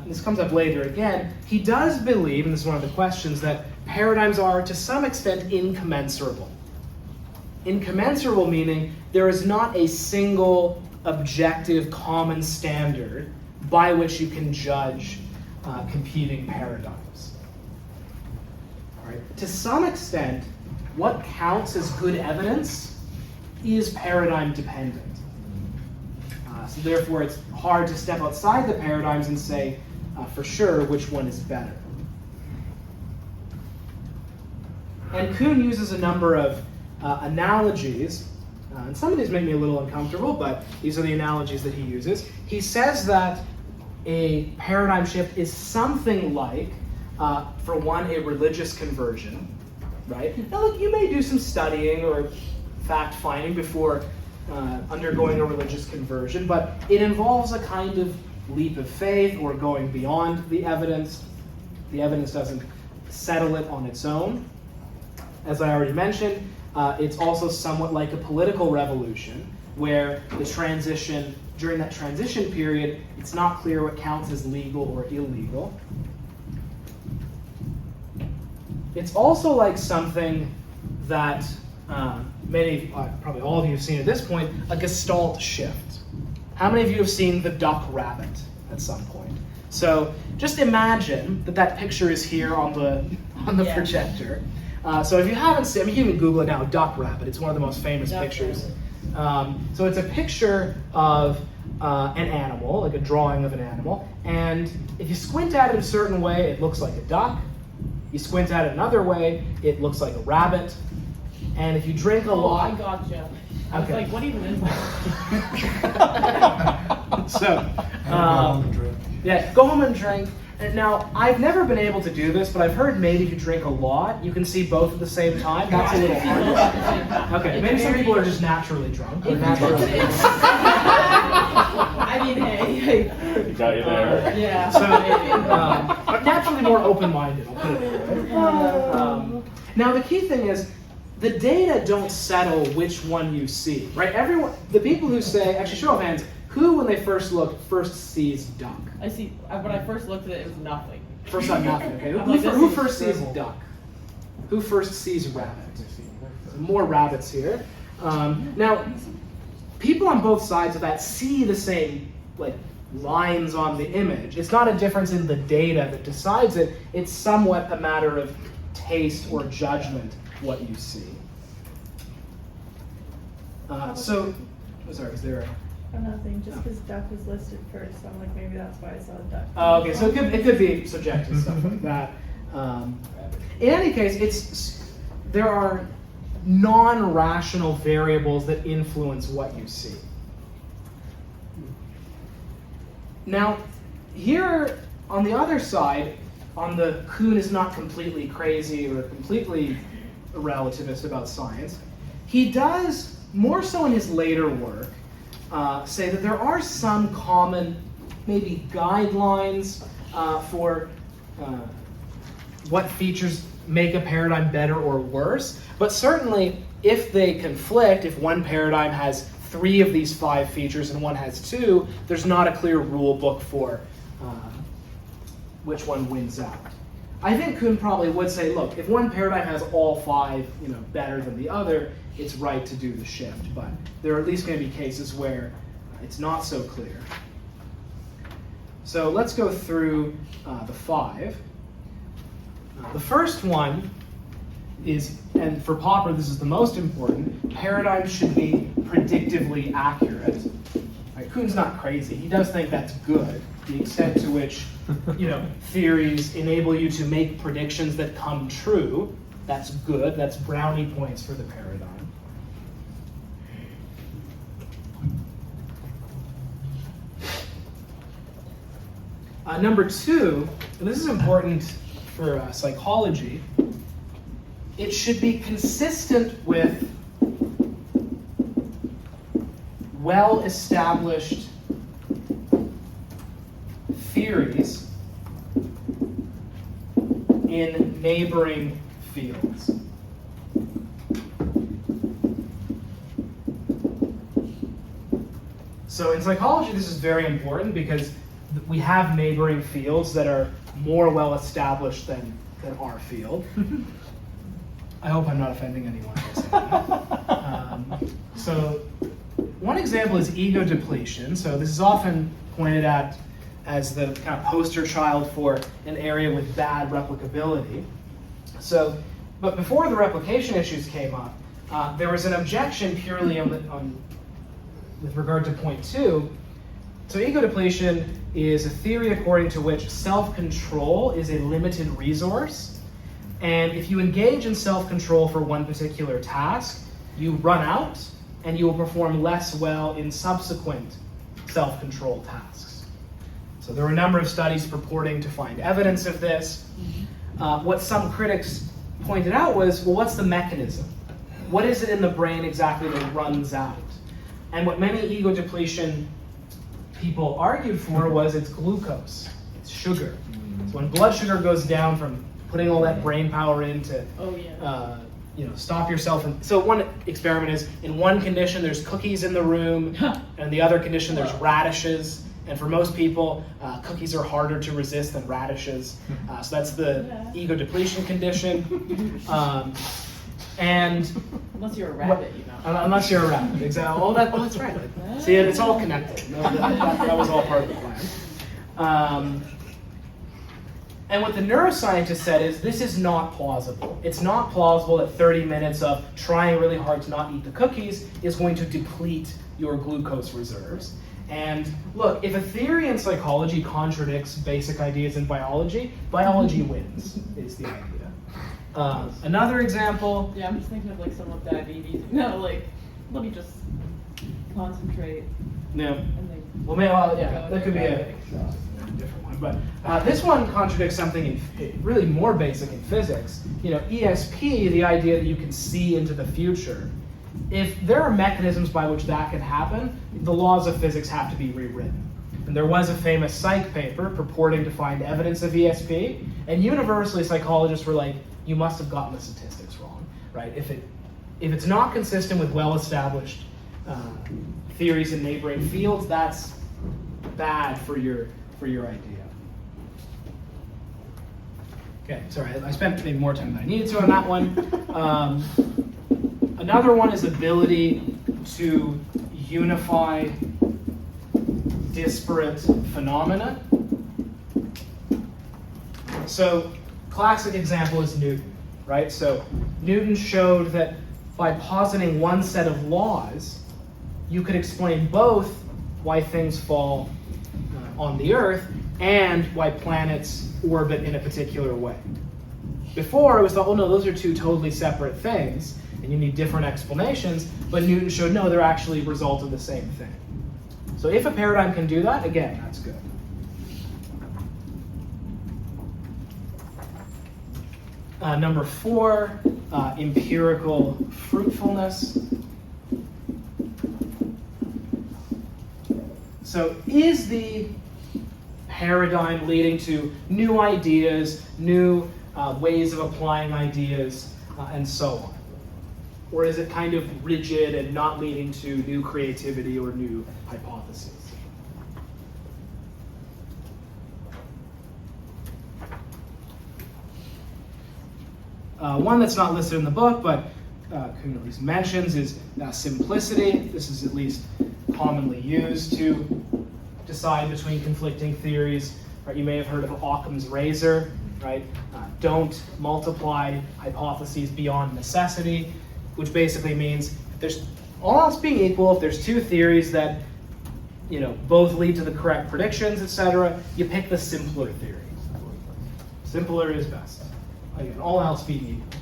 this comes up later again, he does believe, and this is one of the questions, that paradigms are to some extent incommensurable. Incommensurable meaning there is not a single objective common standard by which you can judge competing paradigms. All right. To some extent, what counts as good evidence is paradigm dependent. So therefore, it's hard to step outside the paradigms and say for sure which one is better. And Kuhn uses a number of analogies, and some of these make me a little uncomfortable, but these are the analogies that he uses. He says that a paradigm shift is something like, for one, a religious conversion, right? Now, look, you may do some studying or fact-finding before undergoing a religious conversion, but it involves a kind of leap of faith or going beyond the evidence. The evidence doesn't settle it on its own. As I already mentioned, it's also somewhat like a political revolution, where the transition, during that transition period, it's not clear what counts as legal or illegal. It's also like something that probably all of you have seen at this point, a gestalt shift. How many of you have seen The Duck Rabbit at some point? So just imagine that picture is here on the Yeah. projector. So if you haven't seen, I mean, you can Google it now, Duck Rabbit. It's one of the most famous Duck pictures. So it's a picture of an animal, like a drawing of an animal. And if you squint at it a certain way, it looks like a duck. You squint at it another way, it looks like a rabbit. And if you drink a Oh, I lot, gotcha. I was Okay. like, what even is that? so, Go home and drink. yeah, go home and drink. And now, I've never been able to do this, but I've heard maybe if you drink a lot, you can see both at the same time. That's a little hard. Okay, maybe some people are just naturally drunk. Or naturally I mean, hey. He got you there. Yeah. So, naturally more open-minded. I'll put it that way. Now, the key thing is, the data don't settle which one you see, right? Everyone, the people who say, actually, show of hands, who, when they first look, first sees duck? I see. When I first looked at it, it was nothing. First time nothing. Okay. I'm like, Who this first is sees duck? Who first sees rabbit? More rabbits here. Now, people on both sides of that see the same like lines on the image. It's not a difference in the data that decides it. It's somewhat a matter of taste or judgment what you see. So, sorry, is there? Oh, nothing, just because duck was listed first, I'm like, maybe that's why I saw duck. Oh, okay, so it could be subjective stuff like that. In any case, there are non-rational variables that influence what you see. Now, here on the other side, on the Kuhn is not completely crazy or completely a relativist about science, he does, more so in his later work, say that there are some common, maybe guidelines for what features make a paradigm better or worse. But certainly, if they conflict, if one paradigm has 3 of these 5 features and one has 2, there's not a clear rule book for which one wins out. I think Kuhn probably would say, look, if one paradigm has all 5, better than the other, it's right to do the shift. But there are at least going to be cases where it's not so clear. So let's go through the 5. The first one is, and for Popper this is the most important, paradigms should be predictively accurate. Right, Kuhn's not crazy. He does think that's good, the extent to which theories enable you to make predictions that come true. That's good. That's brownie points for the paradigm. Number 2, and this is important for psychology, it should be consistent with well-established theories in neighboring fields. So in psychology, this is very important because we have neighboring fields that are more well-established than our field. I hope I'm not offending anyone by saying that. So one example is ego depletion. So this is often pointed at as the kind of poster child for an area with bad replicability. So, but before the replication issues came up, there was an objection purely with regard to point 2. So ego depletion is a theory according to which self-control is a limited resource. And if you engage in self-control for one particular task, you run out and you will perform less well in subsequent self-control tasks. So there were a number of studies purporting to find evidence of this. What some critics pointed out was, well, what's the mechanism? What is it in the brain exactly that runs out? And what many ego depletion people argued for was it's glucose, it's sugar. So when blood sugar goes down from putting all that brain power into, stop yourself. So one experiment is, in one condition there's cookies in the room, and the other condition there's radishes. And for most people, cookies are harder to resist than radishes. So that's the ego depletion condition. And unless you're a rabbit, unless you're a rabbit, exactly. That's right. See, it's all connected. That was all part of the plan. And what the neuroscientist said is, this is not plausible. It's not plausible that 30 minutes of trying really hard to not eat the cookies is going to deplete your glucose reserves. And look, if a theory in psychology contradicts basic ideas in biology, biology wins, is the idea. Another example. Yeah, I'm just thinking of like someone with diabetes. No, like, let me just concentrate No. and they. Well, yeah, that could be a different one. But this one contradicts something really more basic in physics. You know, ESP, the idea that you can see into the future. If there are mechanisms by which that can happen, the laws of physics have to be rewritten. And there was a famous psych paper purporting to find evidence of ESP, and universally psychologists were like, you must have gotten the statistics wrong, right? If it's not consistent with well-established theories in neighboring fields, that's bad for your idea. Okay, sorry, I spent maybe more time than I needed to on that one. Another one is ability to unify disparate phenomena. So, classic example is Newton, right? So, Newton showed that by positing one set of laws, you could explain both why things fall on the Earth and why planets orbit in a particular way. Before, it was thought, oh no, those are two totally separate things, and you need different explanations, but Newton showed no, they're actually a result of the same thing. So if a paradigm can do that, again, that's good. Number 4, empirical fruitfulness. So is the paradigm leading to new ideas, new ways of applying ideas, and so on? Or is it kind of rigid and not leading to new creativity or new hypotheses? One that's not listed in the book, but Kuhn at least mentions, is simplicity. This is at least commonly used to decide between conflicting theories. Right? You may have heard of Occam's razor, right? Don't multiply hypotheses beyond necessity, which basically means there's, all else being equal, if there's two theories that both lead to the correct predictions, etc., you pick the simpler theory. Simpler is best. Again, all else being equal.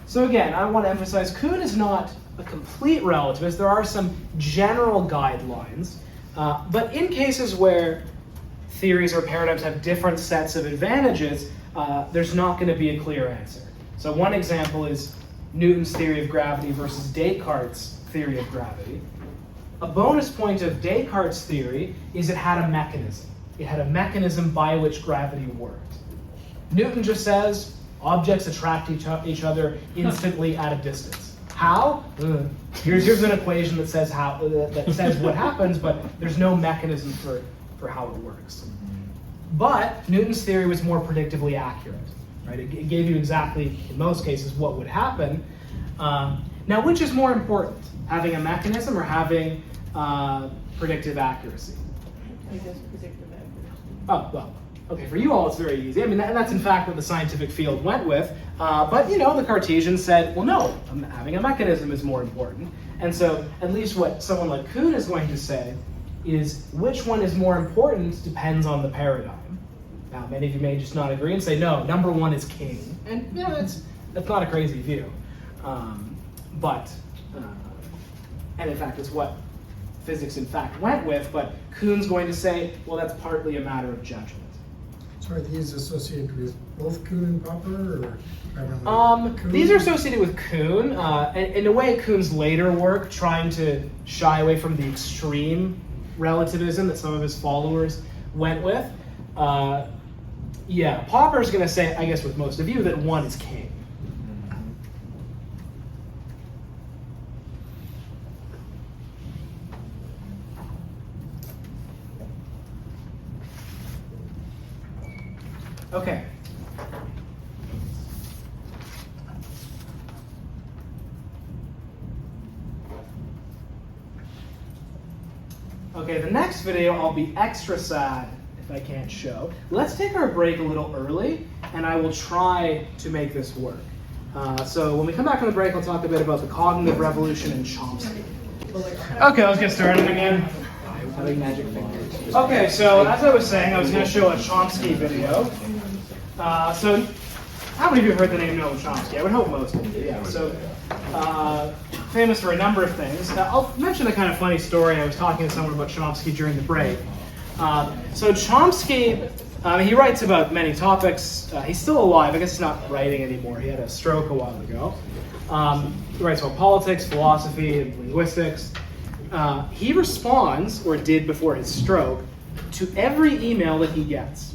So again, I want to emphasize Kuhn is not a complete relativist. There are some general guidelines, but in cases where theories or paradigms have different sets of advantages, there's not going to be a clear answer. So one example is Newton's theory of gravity versus Descartes' theory of gravity. A bonus point of Descartes' theory is it had a mechanism. It had a mechanism by which gravity worked. Newton just says objects attract each other instantly at a distance. How? Here's an equation that says how, that says what happens, but there's no mechanism for how it works. But Newton's theory was more predictively accurate, right? It gave you exactly, in most cases, what would happen. Now, which is more important, having a mechanism or having predictive accuracy? I guess predictive accuracy. Oh, well, okay, for you all it's very easy. I mean, that's in fact what the scientific field went with. But, the Cartesians said, well, no, having a mechanism is more important. And so at least what someone like Kuhn is going to say is which one is more important depends on the paradigm. Now, many of you may just not agree and say, no, number one is king. And, that's not a crazy view. And in fact, it's what physics in fact went with, but Kuhn's going to say, well, that's partly a matter of judgment. So are these associated with both Kuhn and Popper, or primarily Kuhn? These are associated with Kuhn. In a way, Kuhn's later work trying to shy away from the extreme relativism that some of his followers went with. Popper's going to say, I guess with most of you, that one is king. Okay. Okay, the next video I'll be extra sad if I can't show. Let's take our break a little early, and I will try to make this work. So when we come back from the break, I'll talk a bit about the cognitive revolution and Chomsky. Okay, let's get started again. Having magic fingers. Okay, so as I was saying, I was going to show a Chomsky video. So, how many of you heard the name Noam Chomsky? I would hope most of you, yeah. So, famous for a number of things. I'll mention a kind of funny story. I was talking to someone about Chomsky during the break. So Chomsky, he writes about many topics. He's still alive. I guess he's not writing anymore. He had a stroke a while ago. He writes about politics, philosophy, and linguistics. He responds, or did before his stroke, to every email that he gets.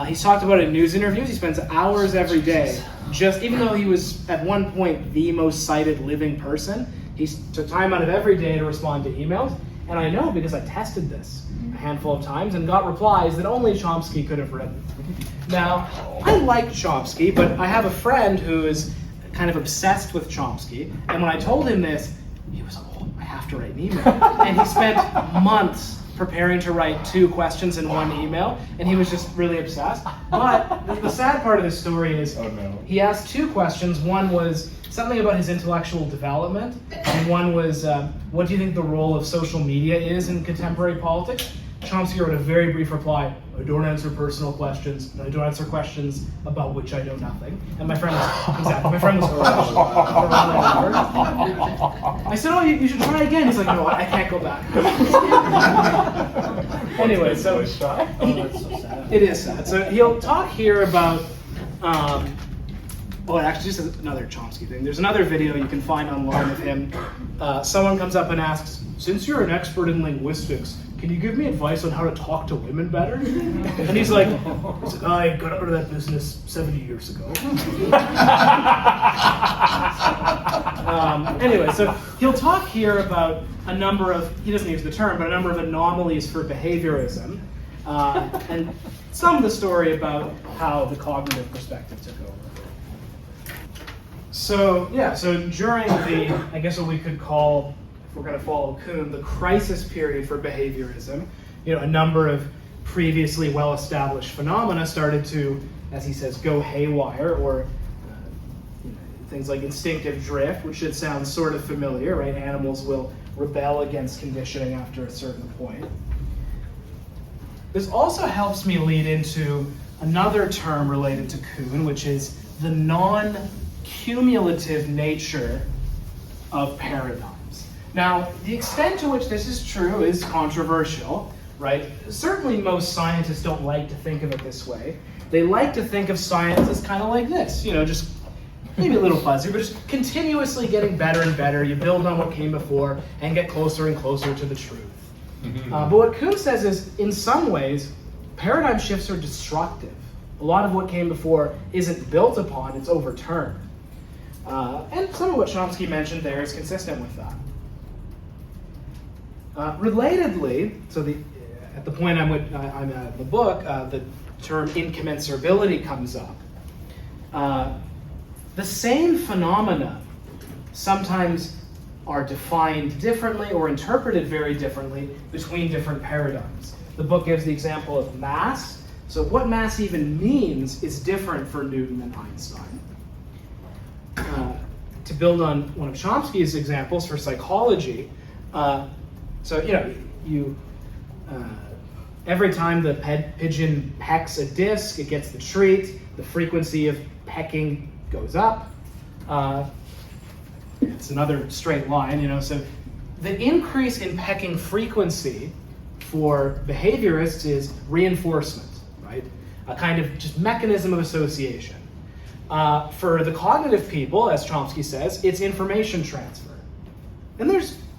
He's talked about it in news interviews. He spends hours every day, just even though he was at one point the most cited living person, he took time out of every day to respond to emails. And I know because I tested this a handful of times and got replies that only Chomsky could have written. Now, I like Chomsky, but I have a friend who is kind of obsessed with Chomsky. And when I told him this, he was like, oh, I have to write an email. And he spent months preparing to write 2 questions in one email, and he was just really obsessed. But the sad part of the story is he asked 2 questions. One was something about his intellectual development, and one was, what do you think the role of social media is in contemporary politics? Chomsky wrote a very brief reply, I don't answer personal questions, and I don't answer questions about which I know nothing. And my friend was, my friend was crushed. I said, oh, you should try again. He's like, no, I can't go back. Anyway, so Oh, that's so sad. it is sad. So he'll talk here about, actually, just another Chomsky thing. There's another video you can find online of him. Someone comes up and asks, since you're an expert in linguistics, can you give me advice on how to talk to women better? And he's like, I got out of that business 70 years ago. Anyway, so he'll talk here about a number of, he doesn't use the term, but a number of anomalies for behaviorism. And some of the story about how the cognitive perspective took over. So, yeah, so during the, I guess what we could call, if we're going to follow Kuhn, the crisis period for behaviorism, a number of previously well-established phenomena started to, as he says, go haywire, or things like instinctive drift, which should sound sort of familiar, right? Animals will rebel against conditioning after a certain point. This also helps me lead into another term related to Kuhn, which is the non-cumulative nature of paradigms. Now, the extent to which this is true is controversial, right? Certainly most scientists don't like to think of it this way. They like to think of science as kind of like this, just maybe a little fuzzy, but just continuously getting better and better. You build on what came before and get closer and closer to the truth. But what Kuhn says is, in some ways, paradigm shifts are destructive. A lot of what came before isn't built upon, it's overturned. And some of what Chomsky mentioned there is consistent with that. Relatedly, so at the point I'm at the book, the term incommensurability comes up. The same phenomena sometimes are defined differently or interpreted very differently between different paradigms. The book gives the example of mass. So what mass even means is different for Newton and Einstein. To build on one of Chomsky's examples for psychology, every time the pigeon pecks a disc, it gets the treat. The frequency of pecking goes up. It's another straight line, So the increase in pecking frequency for behaviorists is reinforcement, right? A kind of just mechanism of association. For the cognitive people, as Chomsky says, it's information transfer. And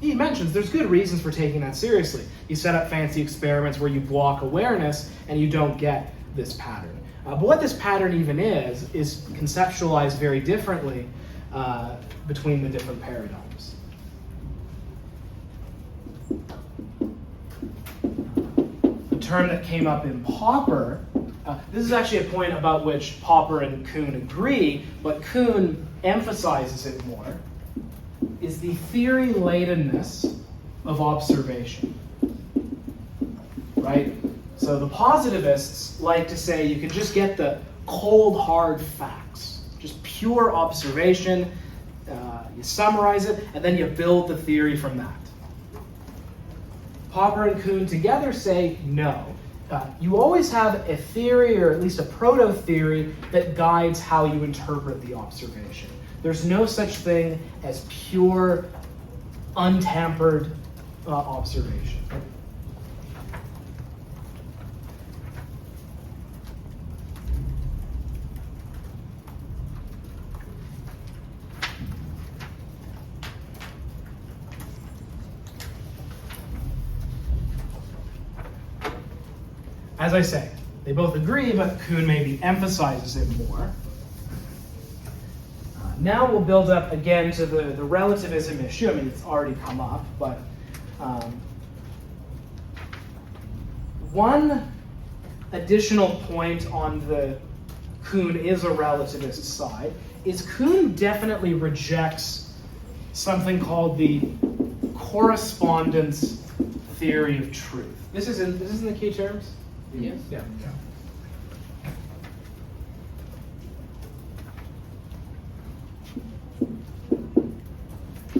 he mentions there's good reasons for taking that seriously. You set up fancy experiments where you block awareness and you don't get this pattern. But what this pattern even is conceptualized very differently between the different paradigms. The term that came up in Popper, this is actually a point about which Popper and Kuhn agree, but Kuhn emphasizes it more, is the theory-ladenness of observation, right? So the positivists like to say you can just get the cold, hard facts, just pure observation, you summarize it, and then you build the theory from that. Popper and Kuhn together say no. You always have a theory, or at least a proto-theory, that guides how you interpret the observation. There's no such thing as pure, untampered observation. As I say, they both agree, but Kuhn maybe emphasizes it more. Now we'll build up again to the relativism issue. I mean, it's already come up, but one additional point on the Kuhn is a relativist side is Kuhn definitely rejects something called the correspondence theory of truth. This is in the key terms? Yes. Yeah.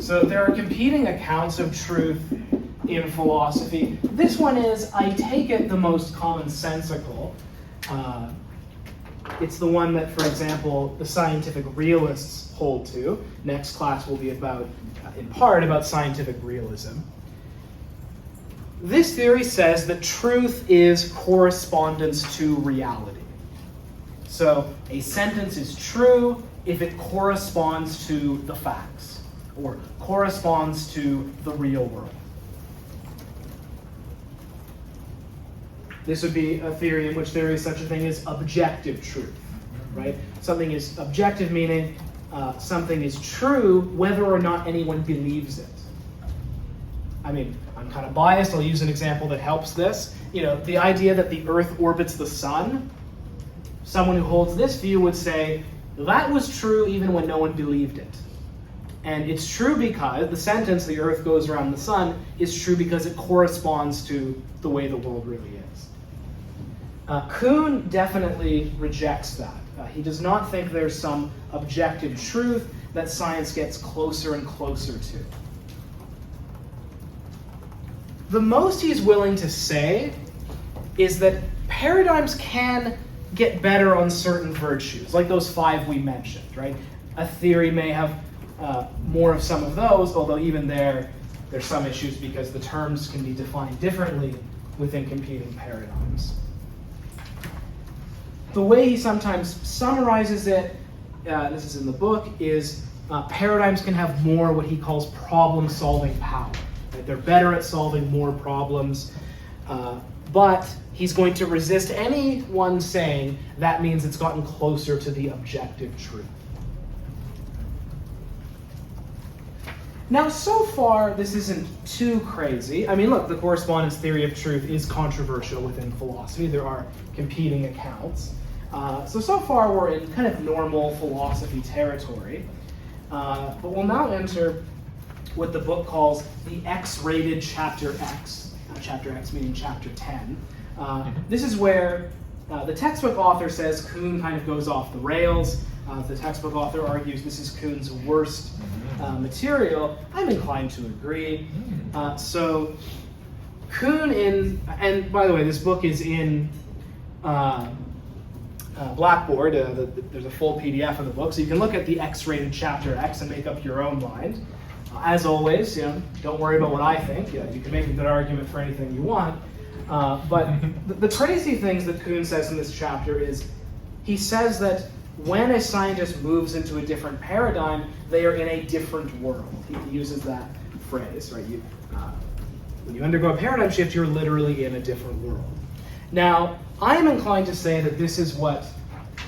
So there are competing accounts of truth in philosophy. This one is, I take it, the most commonsensical. It's the one that, for example, the scientific realists hold to. Next class will be about, in part, about scientific realism. This theory says that truth is correspondence to reality. So a sentence is true if it corresponds to the facts, or corresponds to the real world. This would be a theory in which there is such a thing as objective truth, right? Something is objective, meaning something is true whether or not anyone believes it. I mean, I'm kind of biased. I'll use an example that helps this. You know, the idea that the Earth orbits the sun, someone who holds this view would say, that was true even when no one believed it. And it's true because the sentence, the Earth goes around the sun, is true because it corresponds to the way the world really is. Kuhn definitely rejects that. He does not think there's some objective truth that science gets closer and closer to. The most he's willing to say is that paradigms can get better on certain virtues, like those 5 we mentioned, right? A theory may have more of some of those, although even there's some issues because the terms can be defined differently within competing paradigms. The way he sometimes summarizes it, this is in the book, is paradigms can have more what he calls problem-solving power. Right? They're better at solving more problems, but he's going to resist anyone saying that means it's gotten closer to the objective truth. Now, so far, this isn't too crazy. I mean, look, the correspondence theory of truth is controversial within philosophy. There are competing accounts. So far, we're in kind of normal philosophy territory. But we'll now enter what the book calls the X-rated chapter X. Chapter X meaning chapter 10. This is where the textbook author says Kuhn kind of goes off the rails. The textbook author argues this is Kuhn's worst material. I'm inclined to agree. So Kuhn and by the way, this book is in Blackboard. There's a full PDF of the book, so you can look at the X-rated chapter X and make up your own mind. As always, don't worry about what I think. You can make a good argument for anything you want. But the crazy things that Kuhn says in this chapter is, he says that when a scientist moves into a different paradigm, they are in a different world. He uses that phrase, right? When you undergo a paradigm shift, you're literally in a different world. Now, I am inclined to say that this is what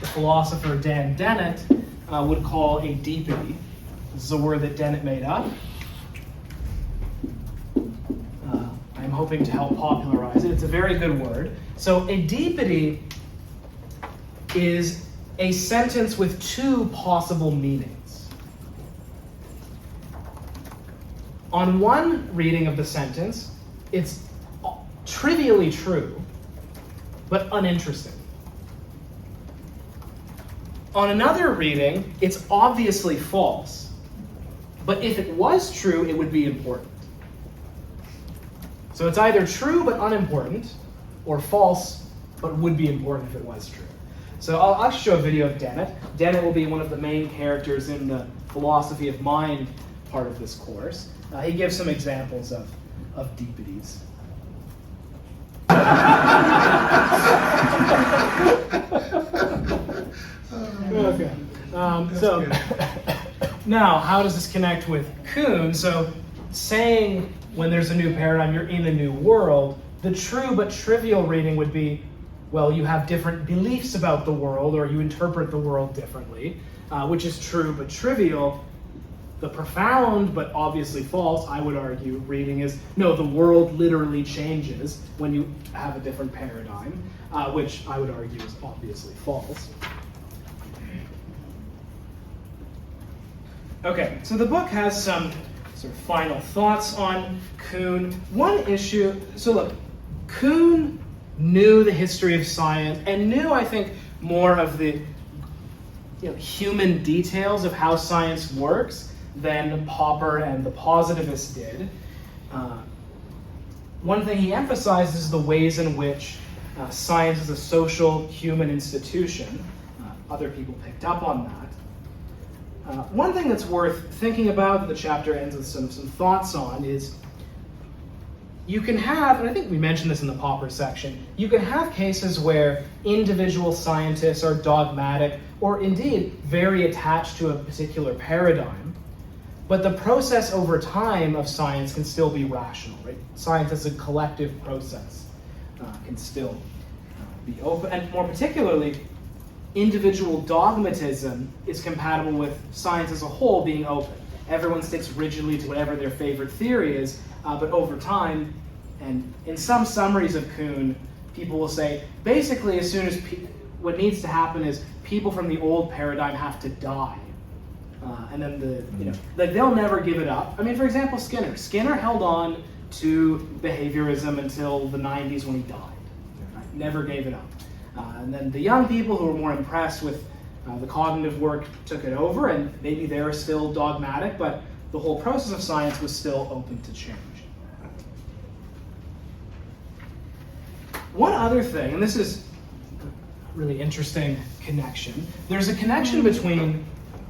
the philosopher Dan Dennett would call a deepity. This is a word that Dennett made up. I'm hoping to help popularize it. It's a very good word. So a deepity is a sentence with 2 possible meanings. On one reading of the sentence, it's trivially true, but uninteresting. On another reading, it's obviously false, but if it was true, it would be important. So it's either true but unimportant, or false but would be important if it was true. So I'll show a video of Dennett. Dennett will be one of the main characters in the philosophy of mind part of this course. He gives some examples of deepities. Okay. So now, how does this connect with Kuhn? So saying when there's a new paradigm, you're in a new world, the true but trivial reading would be, well, you have different beliefs about the world, or you interpret the world differently, which is true but trivial. The profound but obviously false, I would argue, reading is, no, the world literally changes when you have a different paradigm, which I would argue is obviously false. Okay, so the book has some sort of final thoughts on Kuhn. One issue, so look, Kuhn knew the history of science and knew, I think, more of the human details of how science works than Popper and the positivists did. One thing he emphasizes is the ways in which science is a social human institution. Other people picked up on that. One thing that's worth thinking about that the chapter ends with some thoughts on is you can have, and I think we mentioned this in the Popper section, you can have cases where individual scientists are dogmatic or indeed very attached to a particular paradigm, but the process over time of science can still be rational, right? Science as a collective process can still be open, and more particularly, individual dogmatism is compatible with science as a whole being open. Everyone sticks rigidly to whatever their favorite theory is, but over time, and in some summaries of Kuhn, people will say, basically as soon as, what needs to happen is people from the old paradigm have to die. And then they'll never give it up. I mean, for example, Skinner. Skinner held on to behaviorism until the 90s when he died. Right? Never gave it up. And then the young people who were more impressed with the cognitive work took it over, and maybe they were still dogmatic, but the whole process of science was still open to change. One other thing, and this is a really interesting connection, there's a connection between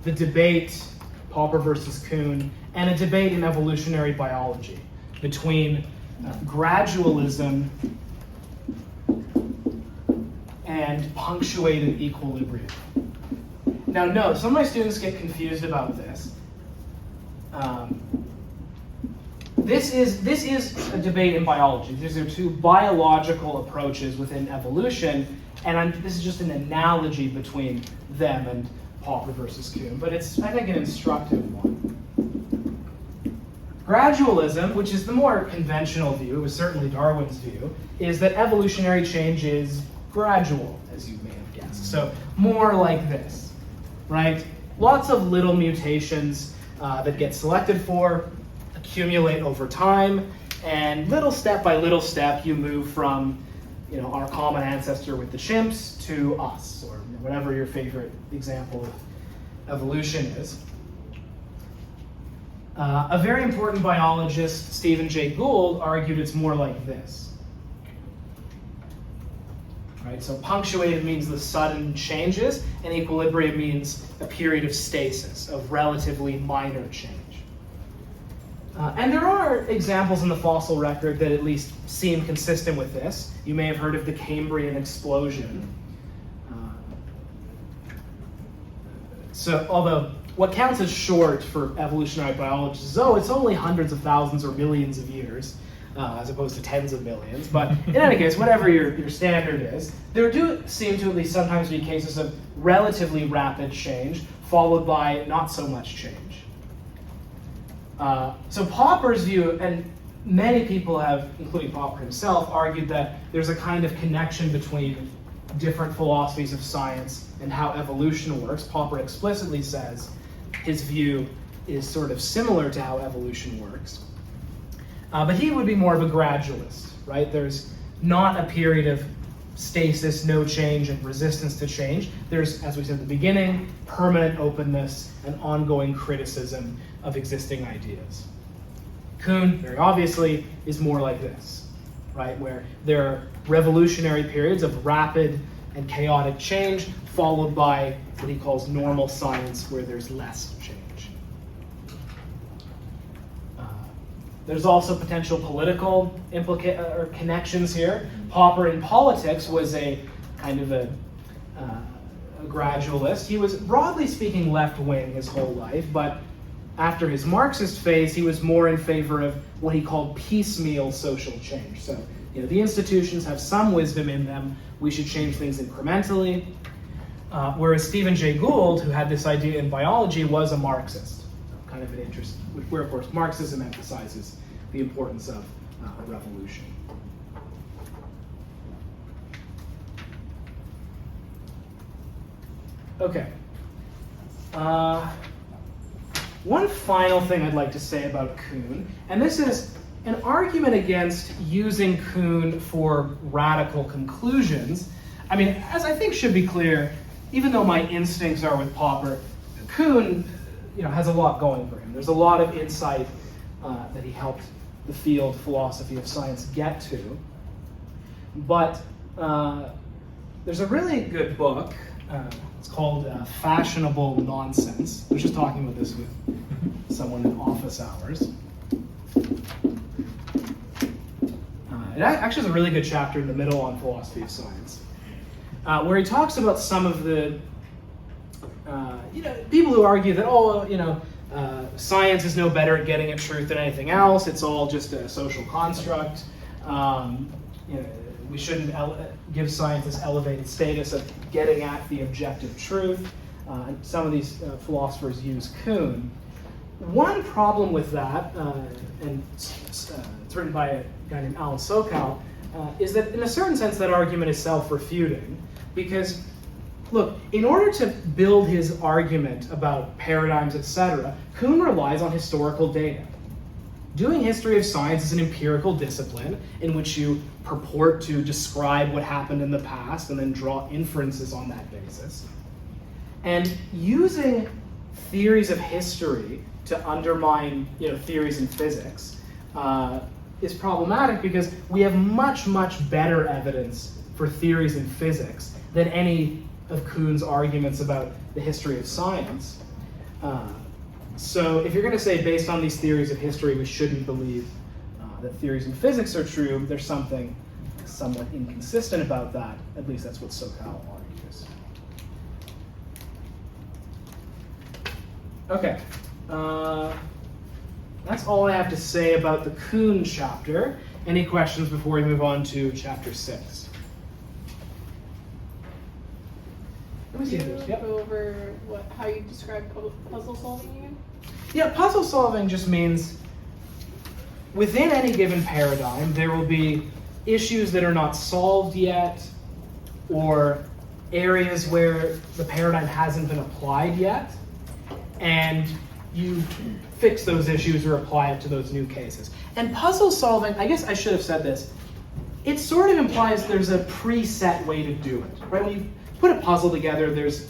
the debate, Popper versus Kuhn, and a debate in evolutionary biology between gradualism and punctuated equilibrium. Now note, some of my students get confused about this. This is a debate in biology. These are two biological approaches within evolution, and this is just an analogy between them and Popper versus Kuhn, but it's, I think, an instructive one. Gradualism, which is the more conventional view, it was certainly Darwin's view, is that evolutionary change is gradual, as you may have guessed. So more like this, right? Lots of little mutations that get selected for, accumulate over time, and little step by little step you move from our common ancestor with the chimps to us, or whatever your favorite example of evolution is. A very important biologist, Stephen Jay Gould, argued it's more like this. Right? So punctuated means the sudden changes, and equilibrium means a period of stasis, of relatively minor change. And there are examples in the fossil record that at least seem consistent with this. You may have heard of the Cambrian explosion. So although what counts as short for evolutionary biologists is, it's only hundreds of thousands or millions of years, as opposed to tens of millions. But in any case, whatever your standard is, there do seem to at least sometimes be cases of relatively rapid change, followed by not so much change. So Popper's view, and many people have, including Popper himself, argued that there's a kind of connection between different philosophies of science and how evolution works. Popper explicitly says his view is sort of similar to how evolution works. But he would be more of a gradualist, right? There's not a period of stasis, no change, and resistance to change. There's, as we said at the beginning, permanent openness and ongoing criticism of existing ideas. Kuhn, very obviously, is more like this, right? Where there are revolutionary periods of rapid and chaotic change, followed by what he calls normal science, where there's less change. There's also potential political or connections here. Popper in politics was a kind of a gradualist. He was, broadly speaking, left-wing his whole life, but after his Marxist phase, he was more in favor of what he called piecemeal social change. So, the institutions have some wisdom in them. We should change things incrementally. Whereas Stephen Jay Gould, who had this idea in biology, was a Marxist. Kind of an interest, where of course Marxism emphasizes the importance of a revolution. Okay. One final thing I'd like to say about Kuhn, and this is an argument against using Kuhn for radical conclusions. I mean, as I think should be clear, even though my instincts are with Popper, Kuhn, has a lot going for him. There's a lot of insight that he helped the field philosophy of science get to. But there's a really good book. It's called Fashionable Nonsense. I was just talking about this with someone in office hours. It actually has a really good chapter in the middle on philosophy of science, where he talks about some of the people who argue that, science is no better at getting at truth than anything else. It's all just a social construct. We shouldn't give science this elevated status of getting at the objective truth. And some of these philosophers use Kuhn. One problem with that, and it's written by a guy named Alan Sokal, is that in a certain sense that argument is self-refuting. Because, look, in order to build his argument about paradigms, etc., Kuhn relies on historical data. Doing history of science is an empirical discipline in which you purport to describe what happened in the past and then draw inferences on that basis. And using theories of history to undermine, theories in physics is problematic because we have much, much better evidence for theories in physics than any of Kuhn's arguments about the history of science. So if you're going to say based on these theories of history we shouldn't believe that theories in physics are true, there's something somewhat inconsistent about that. At least that's what Sokal argues. Okay. That's all I have to say about the Kuhn chapter. Any questions before we move on to chapter 6? Let me see Can you this. Yep. go over how you describe puzzle solving again? Yeah, puzzle solving just means within any given paradigm, there will be issues that are not solved yet, or areas where the paradigm hasn't been applied yet, and you fix those issues or apply it to those new cases. And puzzle solving, I guess I should have said this, it sort of implies there's a preset way to do it, right? When you put a puzzle together, there's,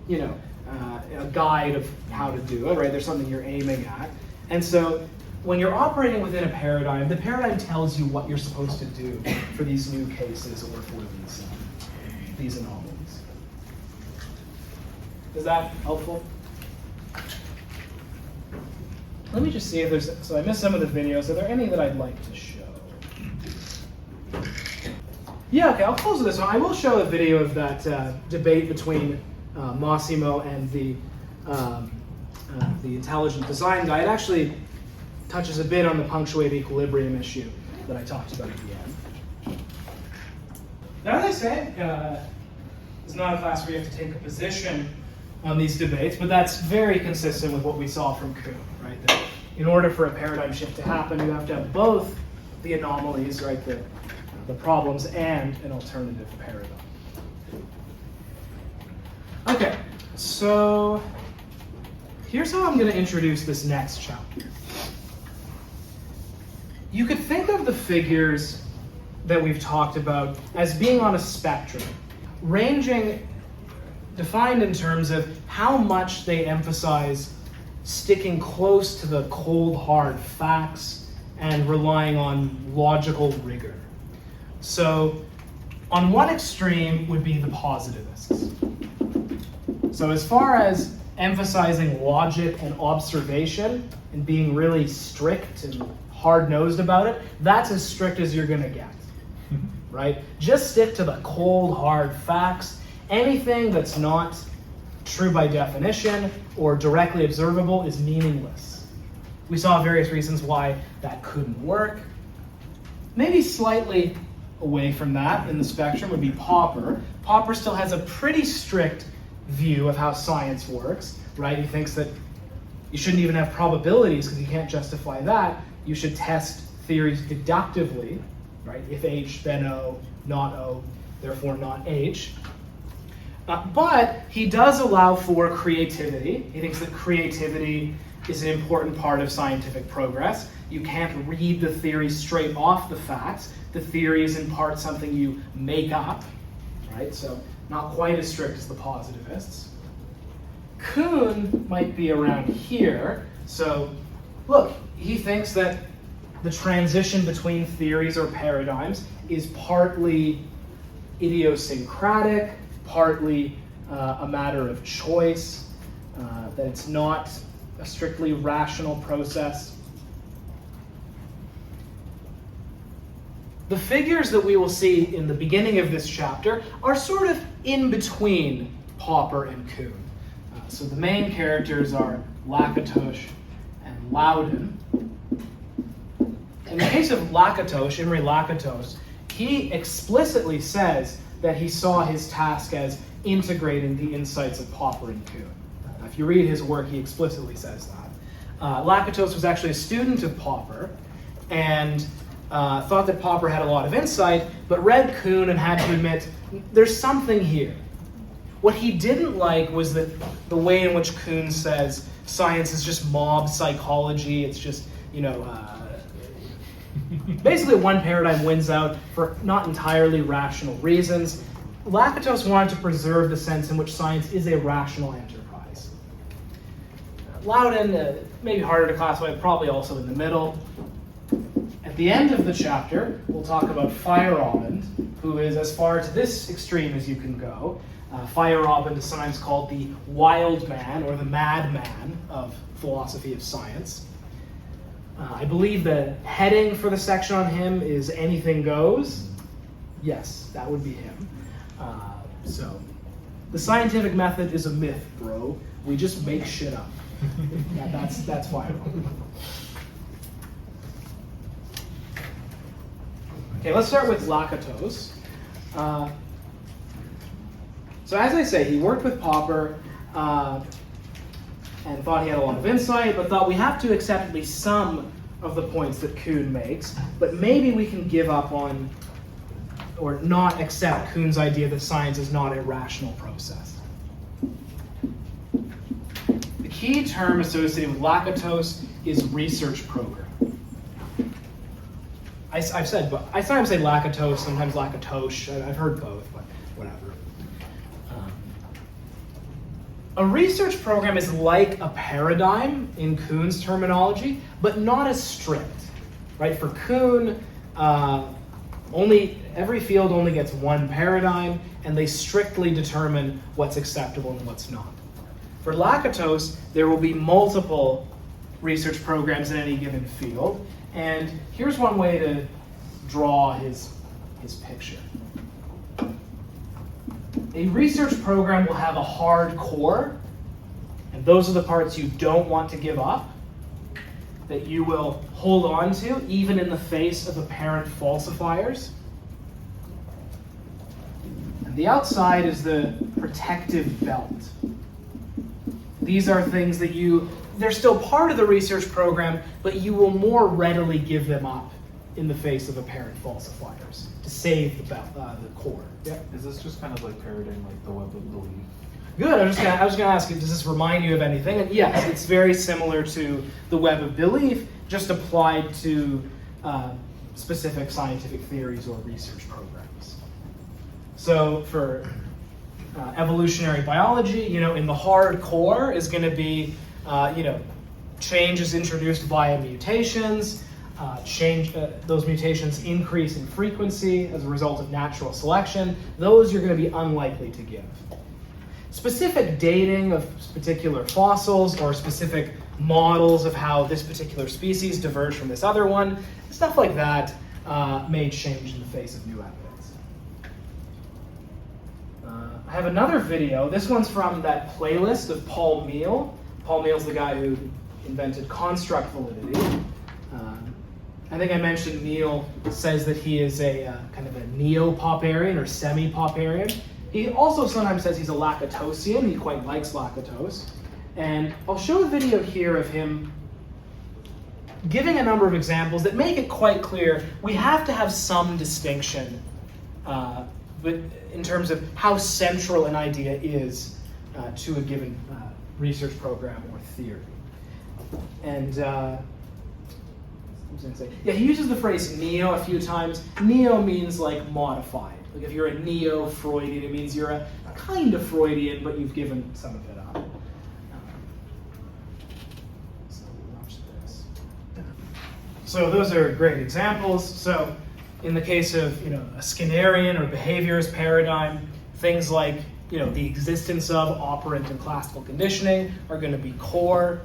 a guide of how to do it, right? There's something you're aiming at. And so when you're operating within a paradigm, the paradigm tells you what you're supposed to do for these new cases or for these anomalies. Is that helpful? Let me just see if there's, so I missed some of the videos. Are there any that I'd like to show? Yeah, okay, I'll close with this one. I will show a video of that debate between Massimo and the intelligent design guy. It actually touches a bit on the punctuated equilibrium issue that I talked about at the end. Now, as I say, it's not a class where you have to take a position on these debates, but that's very consistent with what we saw from Kuhn, right? That in order for a paradigm shift to happen, you have to have both the anomalies, right, the problems, and an alternative paradigm. Okay, so here's how I'm going to introduce this next chapter. You could think of the figures that we've talked about as being on a spectrum, ranging, defined in terms of how much they emphasize sticking close to the cold, hard facts and relying on logical rigor. So on one extreme would be the positivists. So as far as emphasizing logic and observation and being really strict and hard-nosed about it, that's as strict as you're going to get, right? Just stick to the cold, hard facts. Anything that's not true by definition or directly observable is meaningless. We saw various reasons why that couldn't work. Maybe slightly away from that in the spectrum would be Popper. Popper still has a pretty strict view of how science works, right? He thinks that you shouldn't even have probabilities because you can't justify that. You should test theories deductively, right? If H, then O, not O, therefore not H. But he does allow for creativity. He thinks that creativity is an important part of scientific progress. You can't read the theory straight off the facts. The theory is in part something you make up, right? So not quite as strict as the positivists. Kuhn might be around here. So look, he thinks that the transition between theories or paradigms is partly idiosyncratic, partly a matter of choice, that it's not a strictly rational process. The figures that we will see in the beginning of this chapter are sort of in between Popper and Kuhn. So the main characters are Lakatos and Loudon. In the case of Lakatos, Imre Lakatos, he explicitly says that he saw his task as integrating the insights of Popper and Kuhn. If you read his work, he explicitly says that. Lakatos was actually a student of Popper and thought that Popper had a lot of insight, but read Kuhn and had to admit, there's something here. What he didn't like was that the way in which Kuhn says science is just mob psychology, it's just, basically one paradigm wins out for not entirely rational reasons. Lakatos wanted to preserve the sense in which science is a rational enterprise. Loudon, maybe harder to classify, probably also in the middle. At the end of the chapter, we'll talk about Feyerabend, who is as far to this extreme as you can go. Feyerabend is sometimes called the wild man or the madman of philosophy of science. I believe the heading for the section on him is anything goes. Yes, that would be him. So, the scientific method is a myth, bro. We just make shit up. That's Feyerabend. Okay, let's start with Lakatos. So as I say, he worked with Popper and thought he had a lot of insight, but thought we have to accept at least some of the points that Kuhn makes, but maybe we can give up on or not accept Kuhn's idea that science is not a rational process. The key term associated with Lakatos is research program. I sometimes say Lakatos, sometimes Lakatos. I've heard both, but whatever. A research program is like a paradigm in Kuhn's terminology, but not as strict, right? For Kuhn, every field only gets one paradigm, and they strictly determine what's acceptable and what's not. For Lakatos, there will be multiple research programs in any given field, and here's one way to draw his picture. A research program will have a hard core, and those are the parts you don't want to give up, that you will hold on to even in the face of apparent falsifiers. And the outside is the protective belt. These are things that they're still part of the research program, but you will more readily give them up in the face of apparent falsifiers to save the core. Yeah. Is this just kind of like parroting like the web of belief? Good. I was just gonna ask you, does this remind you of anything? And yes, it's very similar to the web of belief, just applied to specific scientific theories or research programs. So for evolutionary biology, in the hard core is going to be, change is introduced via mutations. those mutations increase in frequency as a result of natural selection, those you're going to be unlikely to give. Specific dating of particular fossils or specific models of how this particular species diverged from this other one, stuff like that may change in the face of new evidence. I have another video. This one's from that playlist of Paul Meehl. Paul Meehl's the guy who invented construct validity. I think I mentioned Meehl says that he is a kind of a neo-Popperian or semi-Popperian. He also sometimes says he's a lactosian. He quite likes lactose. And I'll show a video here of him giving a number of examples that make it quite clear we have to have some distinction but in terms of how central an idea is to a given research program or theory. And I was going to say, yeah, he uses the phrase neo a few times. Neo means like modified. Like if you're a neo-Freudian, it means you're a kind of Freudian, but you've given some of it up. So watch this. So those are great examples. So in the case of a Skinnerian or behaviorist paradigm, things like the existence of operant and classical conditioning are going to be core.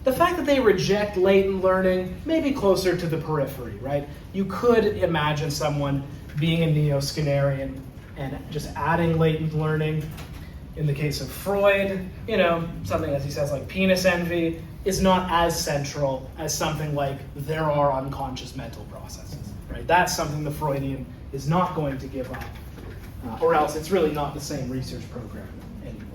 The fact that they reject latent learning may be closer to the periphery, right? You could imagine someone being a neo-Skinnerian and just adding latent learning. In the case of Freud, something, as he says, like penis envy is not as central as something like there are unconscious mental processes, right? That's something the Freudian is not going to give up, or else it's really not the same research program anymore.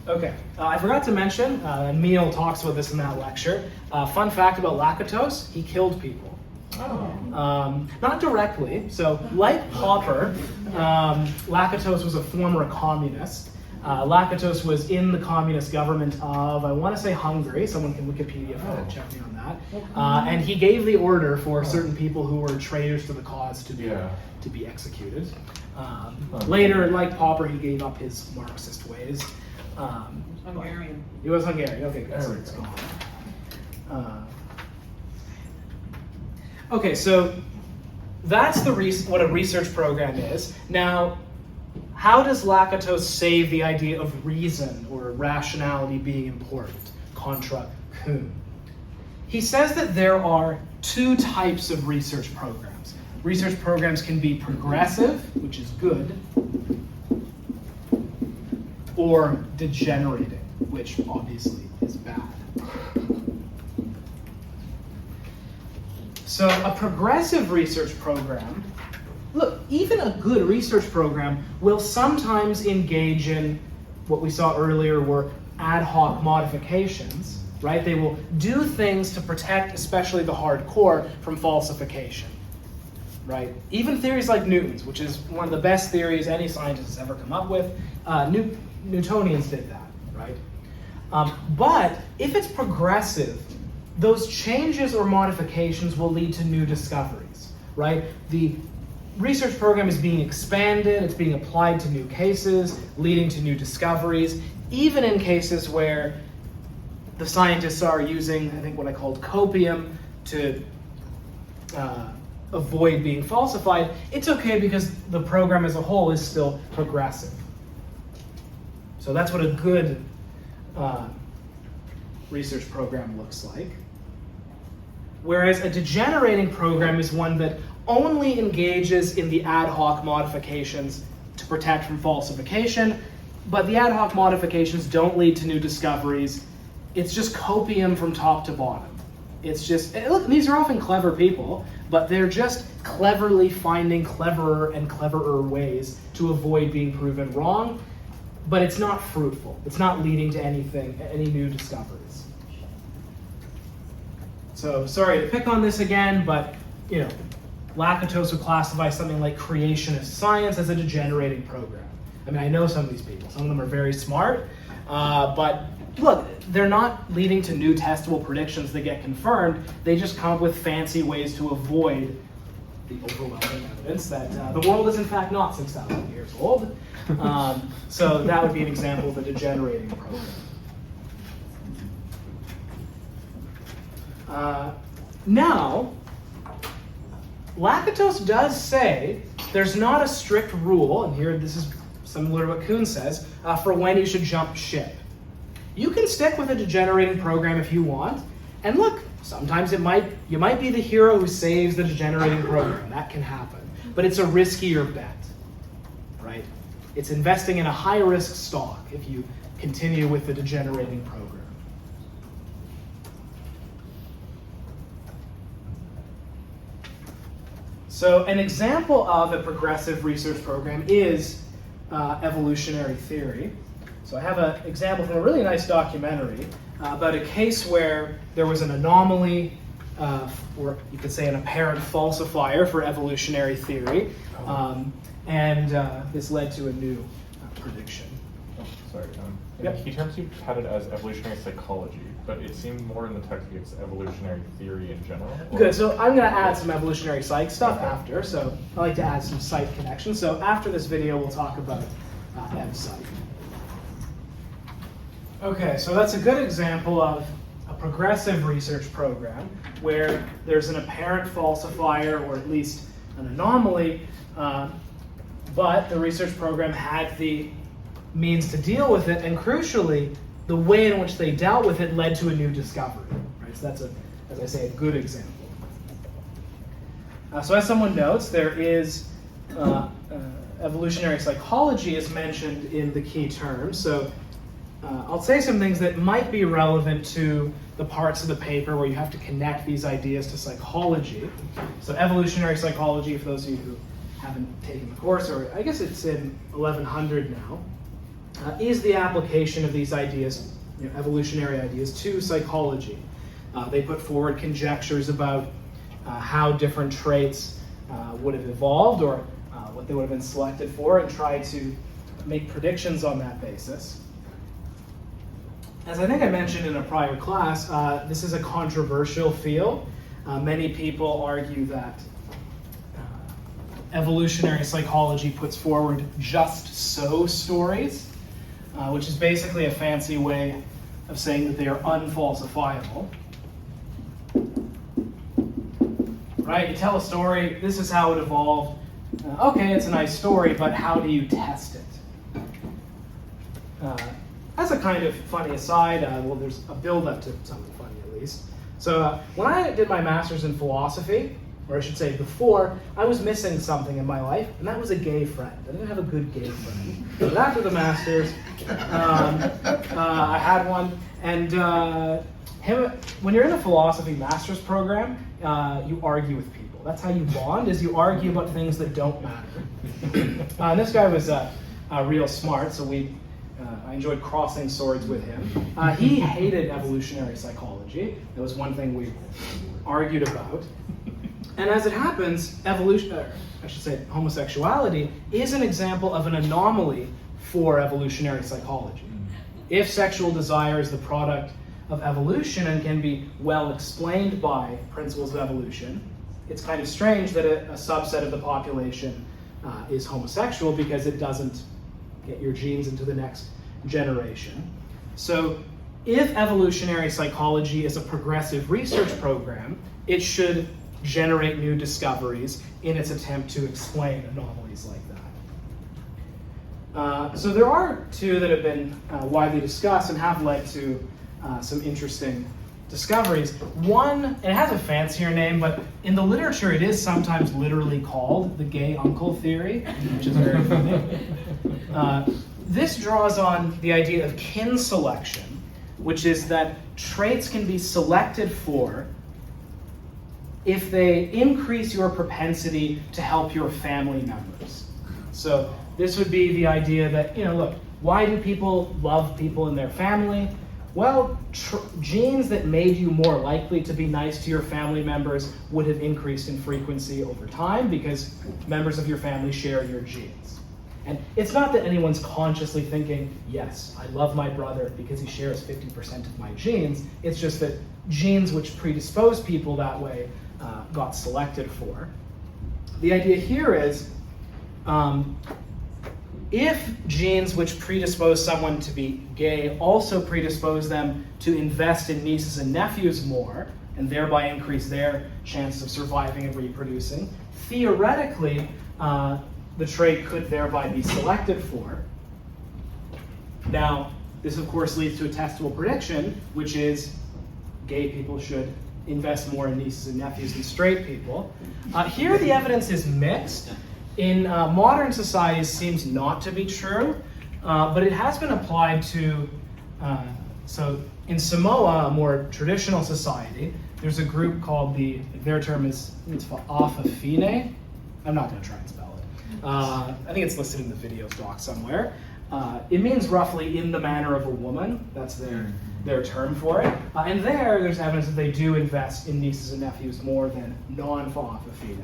Okay, I forgot to mention, and Meehl talks about this in that lecture, fun fact about lactose, he killed people. Oh. Not directly, so like Popper, Lactose was a former communist. Lactose was in the communist government of, I want to say Hungary, someone can Wikipedia check me on that, and he gave the order for certain people who were traitors to the cause to be executed. Later, like Popper, he gave up his Marxist ways. Hungarian. He was Hungarian. Okay, good. So it's gone. Okay, so that's what a research program is. Now, how does Lactose save the idea of reason or rationality being important, contra Kuhn? He says that there are two types of research programs. Research programs can be progressive, which is good, or degenerating, which obviously is bad. So a progressive research program, look, even a good research program will sometimes engage in what we saw earlier were ad hoc modifications, right? They will do things to protect, especially the hardcore, from falsification, right? Even theories like Newton's, which is one of the best theories any scientist has ever come up with, Newtonians did that, right? But if it's progressive, those changes or modifications will lead to new discoveries, right? The research program is being expanded, it's being applied to new cases, leading to new discoveries, even in cases where the scientists are using, I think, what I called copium to avoid being falsified. It's okay because the program as a whole is still progressive. So that's what a good research program looks like. Whereas a degenerating program is one that only engages in the ad hoc modifications to protect from falsification, but the ad hoc modifications don't lead to new discoveries. It's just copium from top to bottom. It's just, look, these are often clever people, but they're just cleverly finding cleverer and cleverer ways to avoid being proven wrong, but it's not fruitful. It's not leading to anything, any new discoveries. So sorry to pick on this again, but Lactose would classify something like creationist science as a degenerating program. I mean, I know some of these people. Some of them are very smart, but look, they're not leading to new testable predictions that get confirmed. They just come up with fancy ways to avoid the overwhelming evidence that the world is in fact not 6,000 years old. So that would be an example of a degenerating program. Now, Lakatos does say there's not a strict rule, and here this is similar to what Kuhn says, for when you should jump ship. You can stick with a degenerating program if you want, and look, sometimes you might be the hero who saves the degenerating program. That can happen, but it's a riskier bet, right? It's investing in a high-risk stock if you continue with the degenerating program. So an example of a progressive research program is evolutionary theory. So I have an example from a really nice documentary about a case where there was an anomaly, or you could say an apparent falsifier for evolutionary theory, and this led to a new prediction. Oh, sorry. In Yep. the key terms, you had it as evolutionary psychology, but it seemed more in the text like it's evolutionary theory in general. Or- Good, so I'm going to add some evolutionary psych stuff after, so I like to add some psych connections. So after this video, we'll talk about ev psych. Okay, so that's a good example of a progressive research program where there's an apparent falsifier, or at least an anomaly, but the research program had the means to deal with it, and crucially, the way in which they dealt with it led to a new discovery. Right? So that's, as I say, a good example. So as someone notes, there is evolutionary psychology is mentioned in the key terms. So I'll say some things that might be relevant to the parts of the paper where you have to connect these ideas to psychology. So evolutionary psychology, for those of you who haven't taken the course, or I guess it's in 1100 now, is the application of these ideas, evolutionary ideas, to psychology. They put forward conjectures about how different traits would have evolved, or what they would have been selected for, and try to make predictions on that basis. As I think I mentioned in a prior class, this is a controversial field. Many people argue that evolutionary psychology puts forward just so stories, which is basically a fancy way of saying that they are unfalsifiable. Right? You tell a story, this is how it evolved. Okay, it's a nice story, but how do you test it? As a kind of funny aside, well, there's a build-up to something funny at least. So when I did my master's in philosophy, or I should say before, I was missing something in my life, and that was a gay friend. I didn't have a good gay friend. But after the master's, I had one, and when you're in a philosophy master's program, you argue with people. That's how you bond, is you argue about things that don't matter. And this guy was real smart, so I enjoyed crossing swords with him. He hated evolutionary psychology. That was one thing we argued about. And as it happens, homosexuality is an example of an anomaly for evolutionary psychology. If sexual desire is the product of evolution and can be well explained by principles of evolution, it's kind of strange that a subset of the population is homosexual because it doesn't get your genes into the next generation. So if evolutionary psychology is a progressive research program, it should generate new discoveries in its attempt to explain anomalies like that. So there are two that have been widely discussed and have led to some interesting discoveries. One, and it has a fancier name, but in the literature it is sometimes literally called the gay uncle theory, which is very funny. This draws on the idea of kin selection, which is that traits can be selected for if they increase your propensity to help your family members. So this would be the idea that, look, why do people love people in their family? Well, genes that made you more likely to be nice to your family members would have increased in frequency over time because members of your family share your genes. And it's not that anyone's consciously thinking, yes, I love my brother because he shares 50% of my genes. It's just that genes which predispose people that way got selected for. The idea here is if genes which predispose someone to be gay also predispose them to invest in nieces and nephews more, and thereby increase their chance of surviving and reproducing. Theoretically, the trait could thereby be selected for. Now, this of course leads to a testable prediction, which is gay people should invest more in nieces and nephews than straight people. Here the evidence is mixed. In modern societies seems not to be true, but it has been applied to, so in Samoa, a more traditional society, there's a group called their term is, it's Afafine. I'm not gonna try and spell it. I think it's listed in the video doc somewhere. It means roughly in the manner of a woman. That's their term for it. And there's evidence that they do invest in nieces and nephews more than non-Afafine.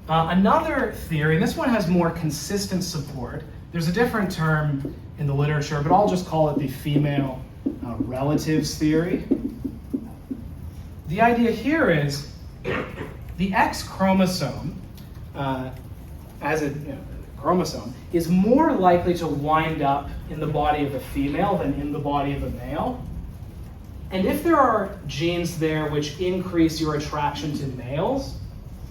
Another theory, and this one has more consistent support. There's a different term in the literature, but I'll just call it the female relatives theory. The idea here is the X chromosome, as a chromosome, is more likely to wind up in the body of a female than in the body of a male. And if there are genes there which increase your attraction to males,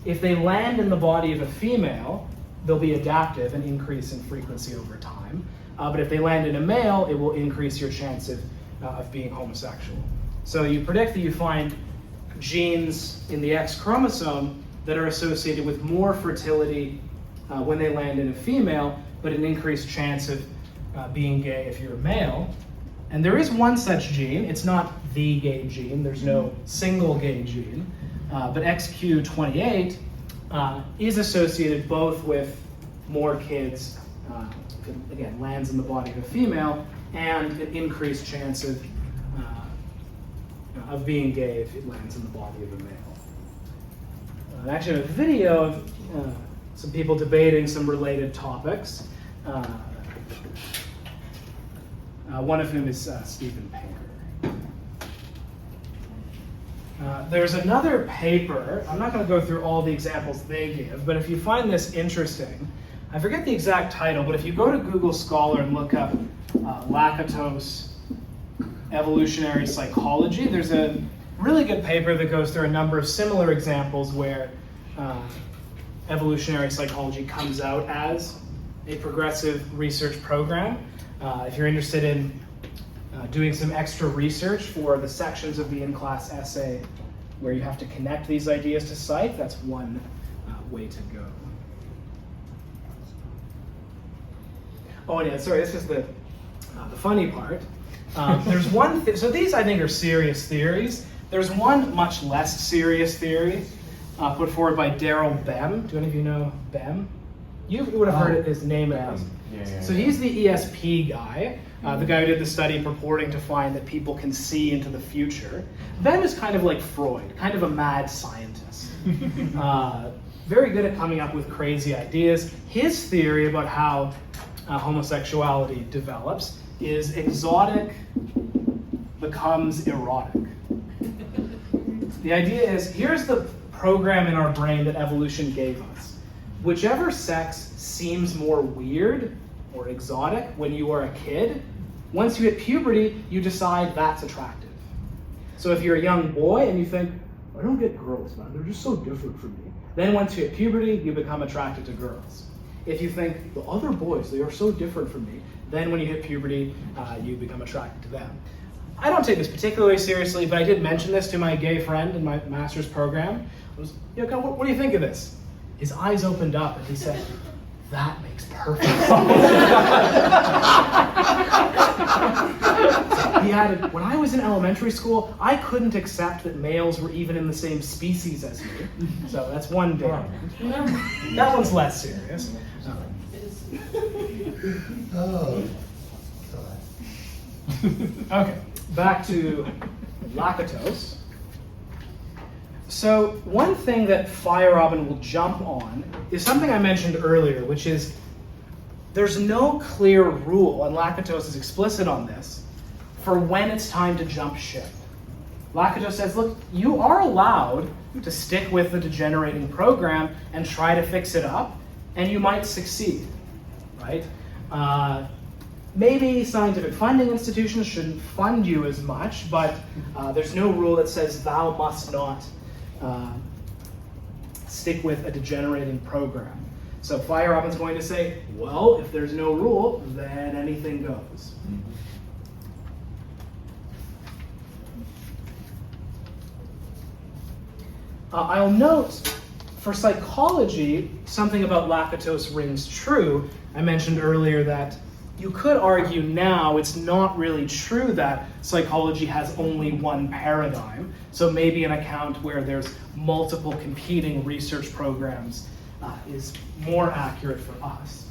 if they land in the body of a female, they'll be adaptive and increase in frequency over time. But if they land in a male, it will increase your chance of being homosexual. So you predict that you find genes in the X chromosome that are associated with more fertility when they land in a female, but an increased chance of being gay if you're a male. And there is one such gene. It's not the gay gene. There's no single gay gene. But XQ28 is associated both with more kids, if it, again, lands in the body of a female, and an increased chance of being gay if it lands in the body of a male. I actually have a video of some people debating some related topics, one of whom is Stephen Pinker. There's another paper, I'm not going to go through all the examples they give, but if you find this interesting, I forget the exact title, but if you go to Google Scholar and look up Lakatos evolutionary psychology, there's a really good paper that goes through a number of similar examples where evolutionary psychology comes out as a progressive research program. If you're interested in doing some extra research for the sections of the in-class essay where you have to connect these ideas to psych, that's one way to go. Oh yeah, sorry, this is the funny part. There's one, so these I think are serious theories. There's one much less serious theory put forward by Daryl Bem. Do any of you know Bem? You would have heard his name at least. Yeah. So he's the ESP guy, the guy who did the study purporting to find that people can see into the future. Bem is kind of like Freud, kind of a mad scientist. Very good at coming up with crazy ideas. His theory about how homosexuality develops is exotic becomes erotic. The idea is, here's the program in our brain that evolution gave us. Whichever sex seems more weird or exotic when you are a kid, once you hit puberty, you decide that's attractive. So if you're a young boy and you think, I don't get girls, man, they're just so different from me. Then once you hit puberty, you become attracted to girls. If you think, the other boys, they are so different from me, then when you hit puberty, you become attracted to them. I don't take this particularly seriously, but I did mention this to my gay friend in my master's program. I was, what do you think of this? His eyes opened up and he said, that makes perfect sense. He added, when I was in elementary school, I couldn't accept that males were even in the same species as me. So that's one day. That one's less serious. Oh, God. Okay, back to Lakatos. So one thing that Fire Robin will jump on is something I mentioned earlier, which is there's no clear rule, and Lakatos is explicit on this, for when it's time to jump ship. Lakatos says, look, you are allowed to stick with the degenerating program and try to fix it up, and you might succeed, right? maybe scientific funding institutions shouldn't fund you as much, but there's no rule that says thou must not stick with a degenerating program. So Feyerabend's going to say, well, if there's no rule, then anything goes. I'll note, for psychology, something about lactose rings true. I mentioned earlier that you could argue now it's not really true that psychology has only one paradigm. So maybe an account where there's multiple competing research programs is more accurate for us.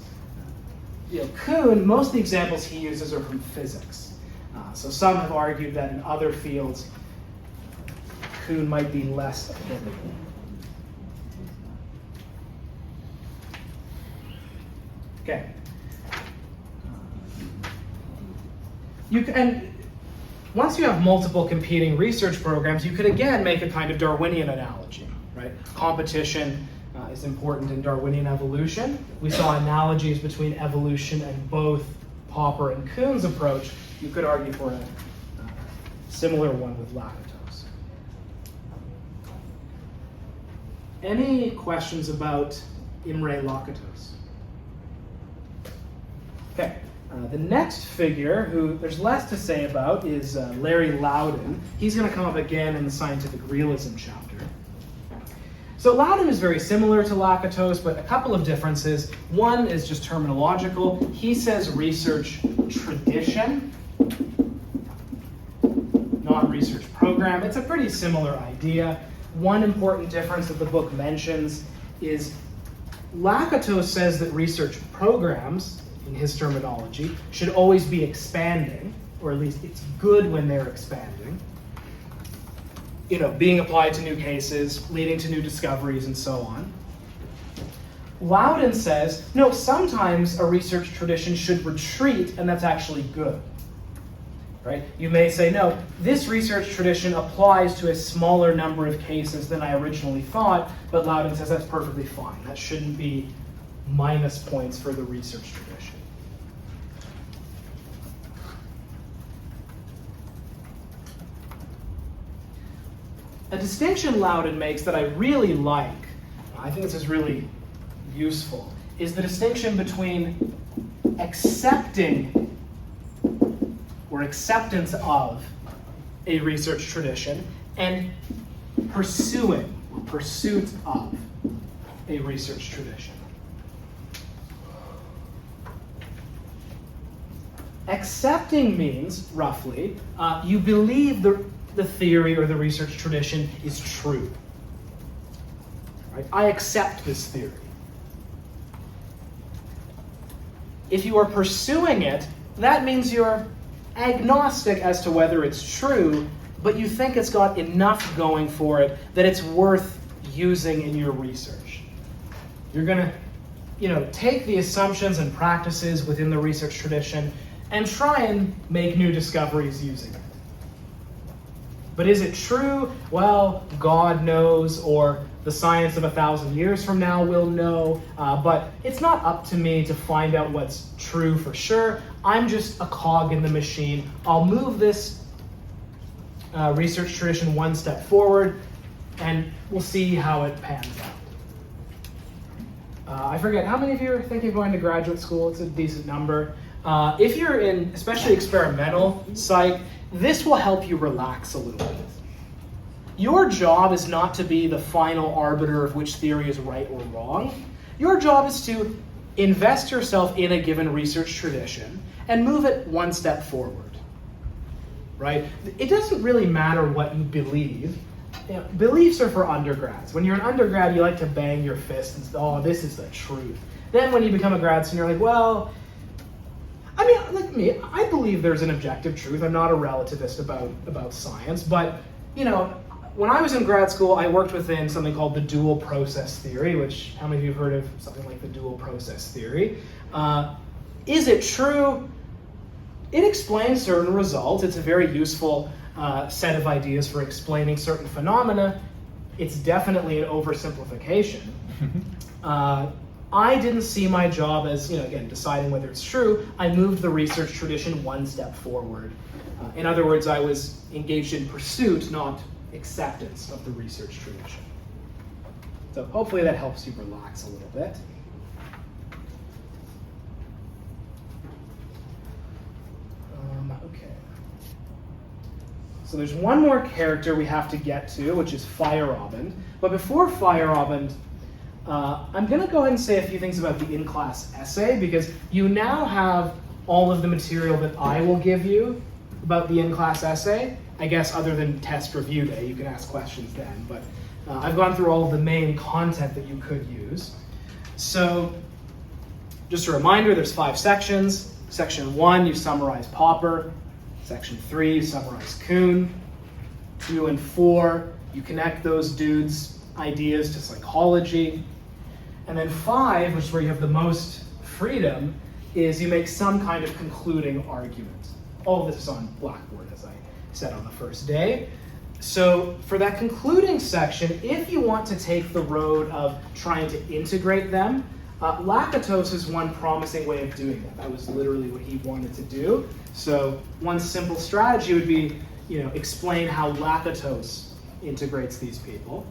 Kuhn, most of the examples he uses are from physics. So some have argued that in other fields, Kuhn might be less applicable. Okay. And once you have multiple competing research programs, you could again make a kind of Darwinian analogy, right? Competition is important in Darwinian evolution. We saw analogies between evolution and both Popper and Kuhn's approach. You could argue for a similar one with lactose. Any questions about Imre Lakatos? Okay. The next figure, who there's less to say about, is Larry Loudon. He's going to come up again in the scientific realism chapter. So Loudon is very similar to Lakatos, but a couple of differences. One is just terminological. He says research tradition, not research program. It's a pretty similar idea. One important difference that the book mentions is Lakatos says that research programs, in his terminology, should always be expanding, or at least it's good when they're expanding. Being applied to new cases, leading to new discoveries, and so on. Loudon says, no, sometimes a research tradition should retreat, and that's actually good. Right? You may say, no, this research tradition applies to a smaller number of cases than I originally thought, but Loudon says that's perfectly fine. That shouldn't be minus points for the research tradition. A distinction Loudon makes that I really like, I think this is really useful, is the distinction between accepting or acceptance of a research tradition and pursuing or pursuit of a research tradition. Accepting means, roughly, you believe the theory or the research tradition is true. Right? I accept this theory. If you are pursuing it, that means you're agnostic as to whether it's true, but you think it's got enough going for it that it's worth using in your research. You're going to, take the assumptions and practices within the research tradition and try and make new discoveries using it. But is it true? Well, God knows, or the science of 1,000 years from now will know, but it's not up to me to find out what's true for sure. I'm just a cog in the machine. I'll move this research tradition one step forward, and we'll see how it pans out. I forget, how many of you are thinking of going to graduate school? It's a decent number. If you're in, especially experimental psych, this will help you relax a little bit. Your job is not to be the final arbiter of which theory is right or wrong. Your job is to invest yourself in a given research tradition and move it one step forward, right? It doesn't really matter what you believe. Beliefs are for undergrads. When you're an undergrad, you like to bang your fist and say, oh, this is the truth. Then when you become a grad student, you're like, well, I mean, like me, I believe there's an objective truth. I'm not a relativist about science, but, when I was in grad school, I worked within something called the dual process theory, which, how many of you have heard of something like the dual process theory? Is it true? It explains certain results. It's a very useful set of ideas for explaining certain phenomena. It's definitely an oversimplification. I didn't see my job as, again, deciding whether it's true. I moved the research tradition one step forward. In other words, I was engaged in pursuit, not acceptance of the research tradition. So hopefully that helps you relax a little bit. Okay. So there's one more character we have to get to, which is Feierabend. But before Feierabend, I'm going to go ahead and say a few things about the in-class essay, because you now have all of the material that I will give you about the in-class essay. I guess other than test review day, you can ask questions then. But I've gone through all of the main content that you could use. So just a reminder, there's 5 sections. Section 1, you summarize Popper. Section 3, you summarize Kuhn. 2 and 4, you connect those dudes' ideas to psychology. And then 5, which is where you have the most freedom, is you make some kind of concluding argument. All of this is on Blackboard, as I said on the first day. So for that concluding section, if you want to take the road of trying to integrate them, Lakatos is one promising way of doing that. That was literally what he wanted to do. So one simple strategy would be, explain how Lakatos integrates these people.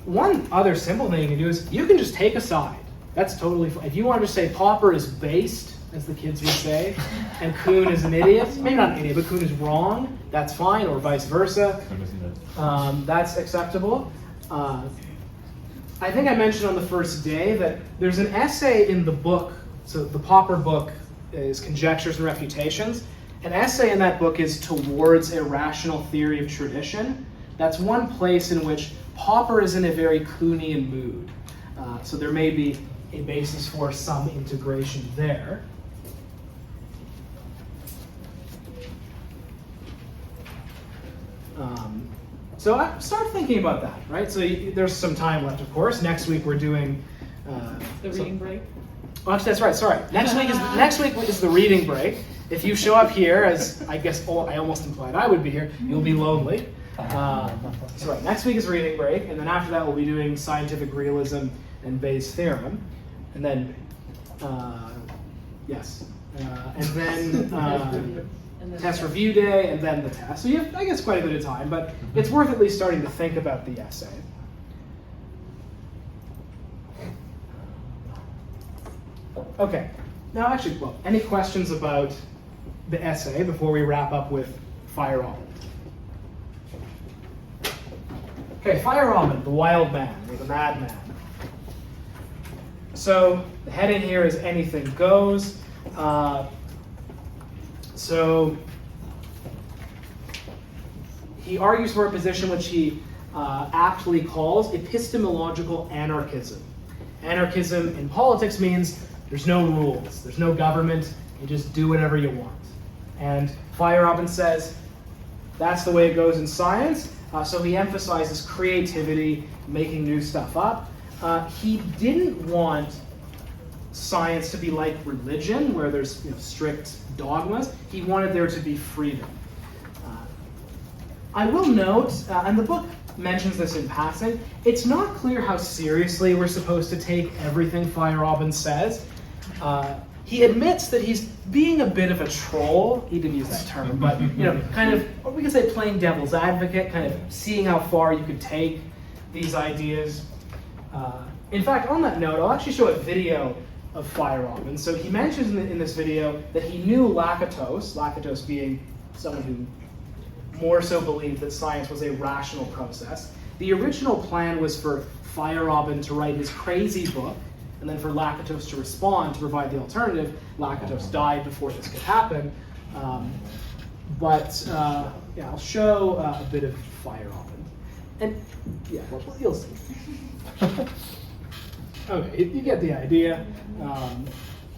One other simple thing you can do is you can just take a side. That's totally fine. If you want to say Popper is based, as the kids would say, and Kuhn is an idiot, maybe not an idiot, but Kuhn is wrong, that's fine, or vice versa. That's acceptable. I think I mentioned on the first day that there's an essay in the book, so the Popper book is Conjectures and Refutations. An essay in that book is Towards a Rational Theory of Tradition. That's one place in which Popper is in a very Kuhnian mood. So there may be a basis for some integration there. So start thinking about that, right? So there's some time left, of course. Next week we're doing The reading break. Oh, actually, that's right. Sorry. Next week is the reading break. If you show up here, as I guess I almost implied I would be here, you'll be lonely. So right, next week is reading break, and then after that we'll be doing scientific realism and Bayes' theorem, and then and then. Test review day, and then the test. So you have, I guess, quite a bit of time, but it's worth at least starting to think about the essay. Okay. Now, actually, any questions about the essay before we wrap up with Feierabend? Okay, Feierabend, the wild man, or the madman. So the heading here is anything goes. So he argues for a position which he aptly calls epistemological anarchism. Anarchism in politics means there's no rules, there's no government, you just do whatever you want. And Feierabend says that's the way it goes in science, so he emphasizes creativity, making new stuff up. He didn't want science to be like religion, where there's strict dogmas. He wanted there to be freedom. I will note, and the book mentions this in passing, it's not clear how seriously we're supposed to take everything Feierabend says. He admits that he's being a bit of a troll. He didn't use that term, but kind of, or we could say playing devil's advocate, kind of seeing how far you could take these ideas. In fact, on that note, I'll actually show a video of Feierabend. So he mentions in this video that he knew Lakatos being someone who more so believed that science was a rational process. The original plan was for Feierabend to write his crazy book, and then for Lakatos to respond to provide the alternative. Lakatos died before this could happen. I'll show a bit of Feierabend. And you'll see. Okay, you get the idea.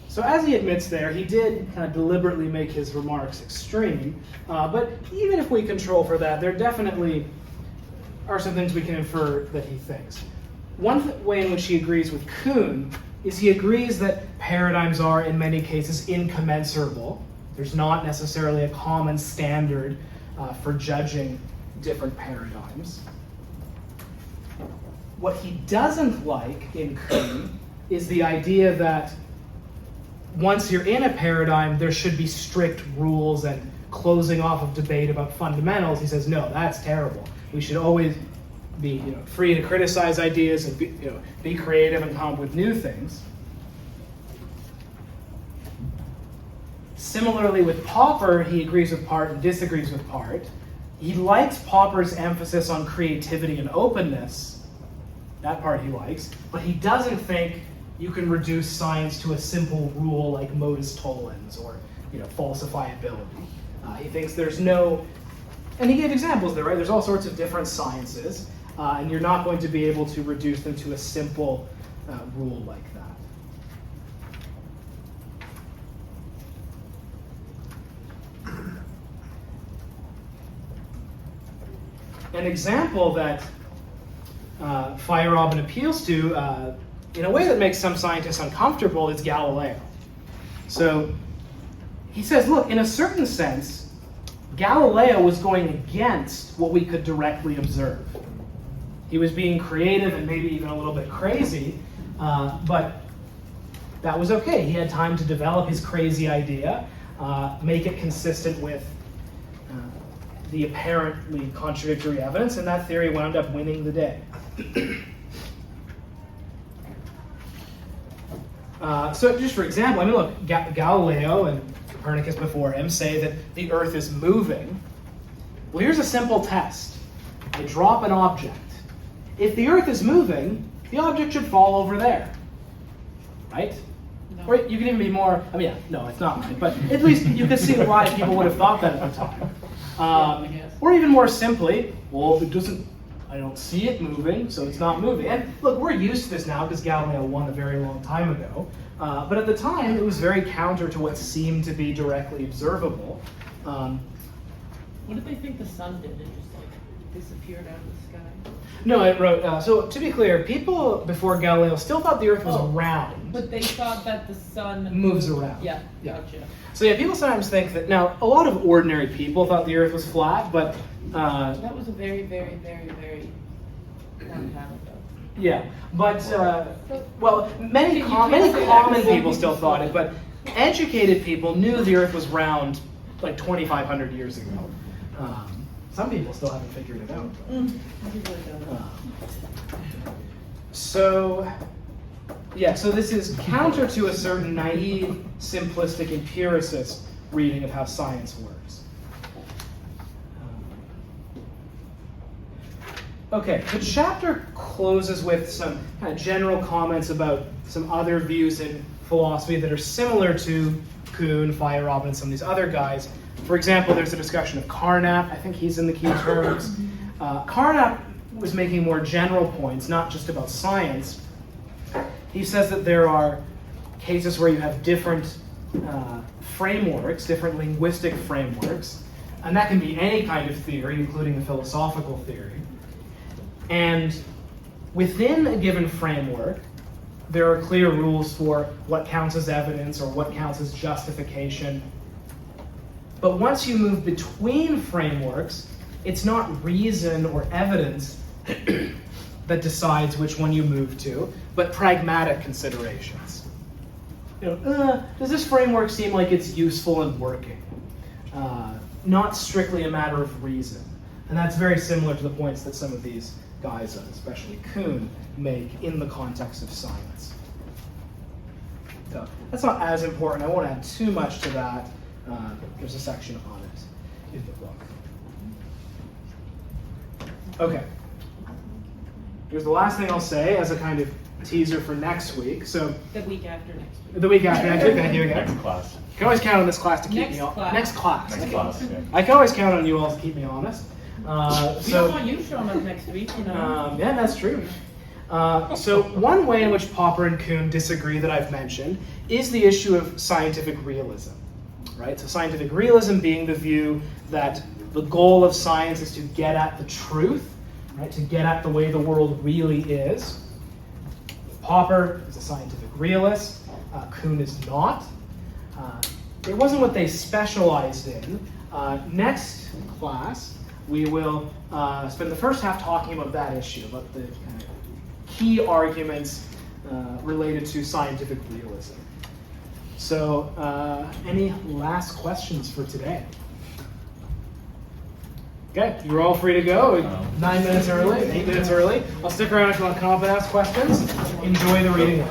So as he admits there, he did kind of deliberately make his remarks extreme. But even if we control for that, there definitely are some things we can infer that he thinks. One way in which he agrees with Kuhn is he agrees that paradigms are, in many cases, incommensurable. There's not necessarily a common standard for judging different paradigms. what he doesn't like in Kuhn is the idea that once you're in a paradigm, there should be strict rules and closing off of debate about fundamentals. He says, no, that's terrible. We should always be free to criticize ideas and be creative and come up with new things. Similarly with Popper, he agrees with part and disagrees with part. He likes Popper's emphasis on creativity and openness. That part he likes. But he doesn't think you can reduce science to a simple rule like modus tollens or falsifiability. He thinks there's no, and he gave examples there, right? There's all sorts of different sciences, and you're not going to be able to reduce them to a simple rule like that. An example that Feyerabend appeals to, in a way that makes some scientists uncomfortable, is Galileo. So he says, look, in a certain sense, Galileo was going against what we could directly observe. He was being creative and maybe even a little bit crazy, but that was okay. He had time to develop his crazy idea, make it consistent with the apparently contradictory evidence, and that theory wound up winning the day. So just for example, I mean, look, Galileo and Copernicus before him say that the Earth is moving. Well, here's a simple test. I drop an object. If the Earth is moving, the object should fall over there, right? No. Or you can even be more, I mean, yeah, no, it's not right, but at least you can see why people would have thought that at the time. Or even more simply, well, it doesn't, I don't see it moving, so it's not moving. And look, we're used to this now because Galileo won a very long time ago. But at the time, it was very counter to what seemed to be directly observable. What did they think the sun did? It just disappeared out of the sky? No, it wrote, so to be clear, people before Galileo still thought the Earth was round. But they thought that the sun Moves around. Yeah, Yeah. gotcha. So yeah, people sometimes think that, now, a lot of ordinary people thought the Earth was flat, but That was a very, very, very, very long time ago. yeah, but, well, many You can't say that common before people still people thought it, but educated people knew the Earth was round like 2,500 years ago. Some people still haven't figured it out. So, yeah, so this is counter to a certain naive, simplistic, empiricist reading of how science works. Okay, the chapter closes with some kind of general comments about some other views in philosophy that are similar to Kuhn, Feyerabend, and some of these other guys. For example, there's a discussion of Carnap. I think he's in the key terms. Carnap was making more general points, not just about science. He says that there are cases where you have different frameworks, different linguistic frameworks, and that can be any kind of theory, including a philosophical theory. And within a given framework, there are clear rules for what counts as evidence or what counts as justification. But once you move between frameworks, it's not reason or evidence that decides which one you move to, but pragmatic considerations. Does this framework seem like it's useful and working? Not strictly a matter of reason. And that's very similar to the points that some of these guys, especially Kuhn, make in the context of science. So that's not as important. I won't add too much to that. There's a section on it in the book. Okay. Here's the last thing I'll say as a kind of teaser for next week. So The week after next week. the week after next week, thank you again. Next class. You can always count on this class to keep Next me on. class. Next class. Next class, yeah. I can always count on you all to keep me honest. We don't want you showing up next week, you know. Yeah, that's true. So one way in which Popper and Kuhn disagree that I've mentioned is the issue of scientific realism, right? So scientific realism being the view that the goal of science is to get at the truth, right? To get at the way the world really is. Popper is a scientific realist. Kuhn is not. It wasn't what they specialized in. Next class, we will spend the first half talking about that issue, about the kind of key arguments related to scientific realism. So, any last questions for today? Okay, you're all free to go. 9 minutes early, 8 minutes early. I'll stick around if you want to come up and ask questions. Enjoy the reading.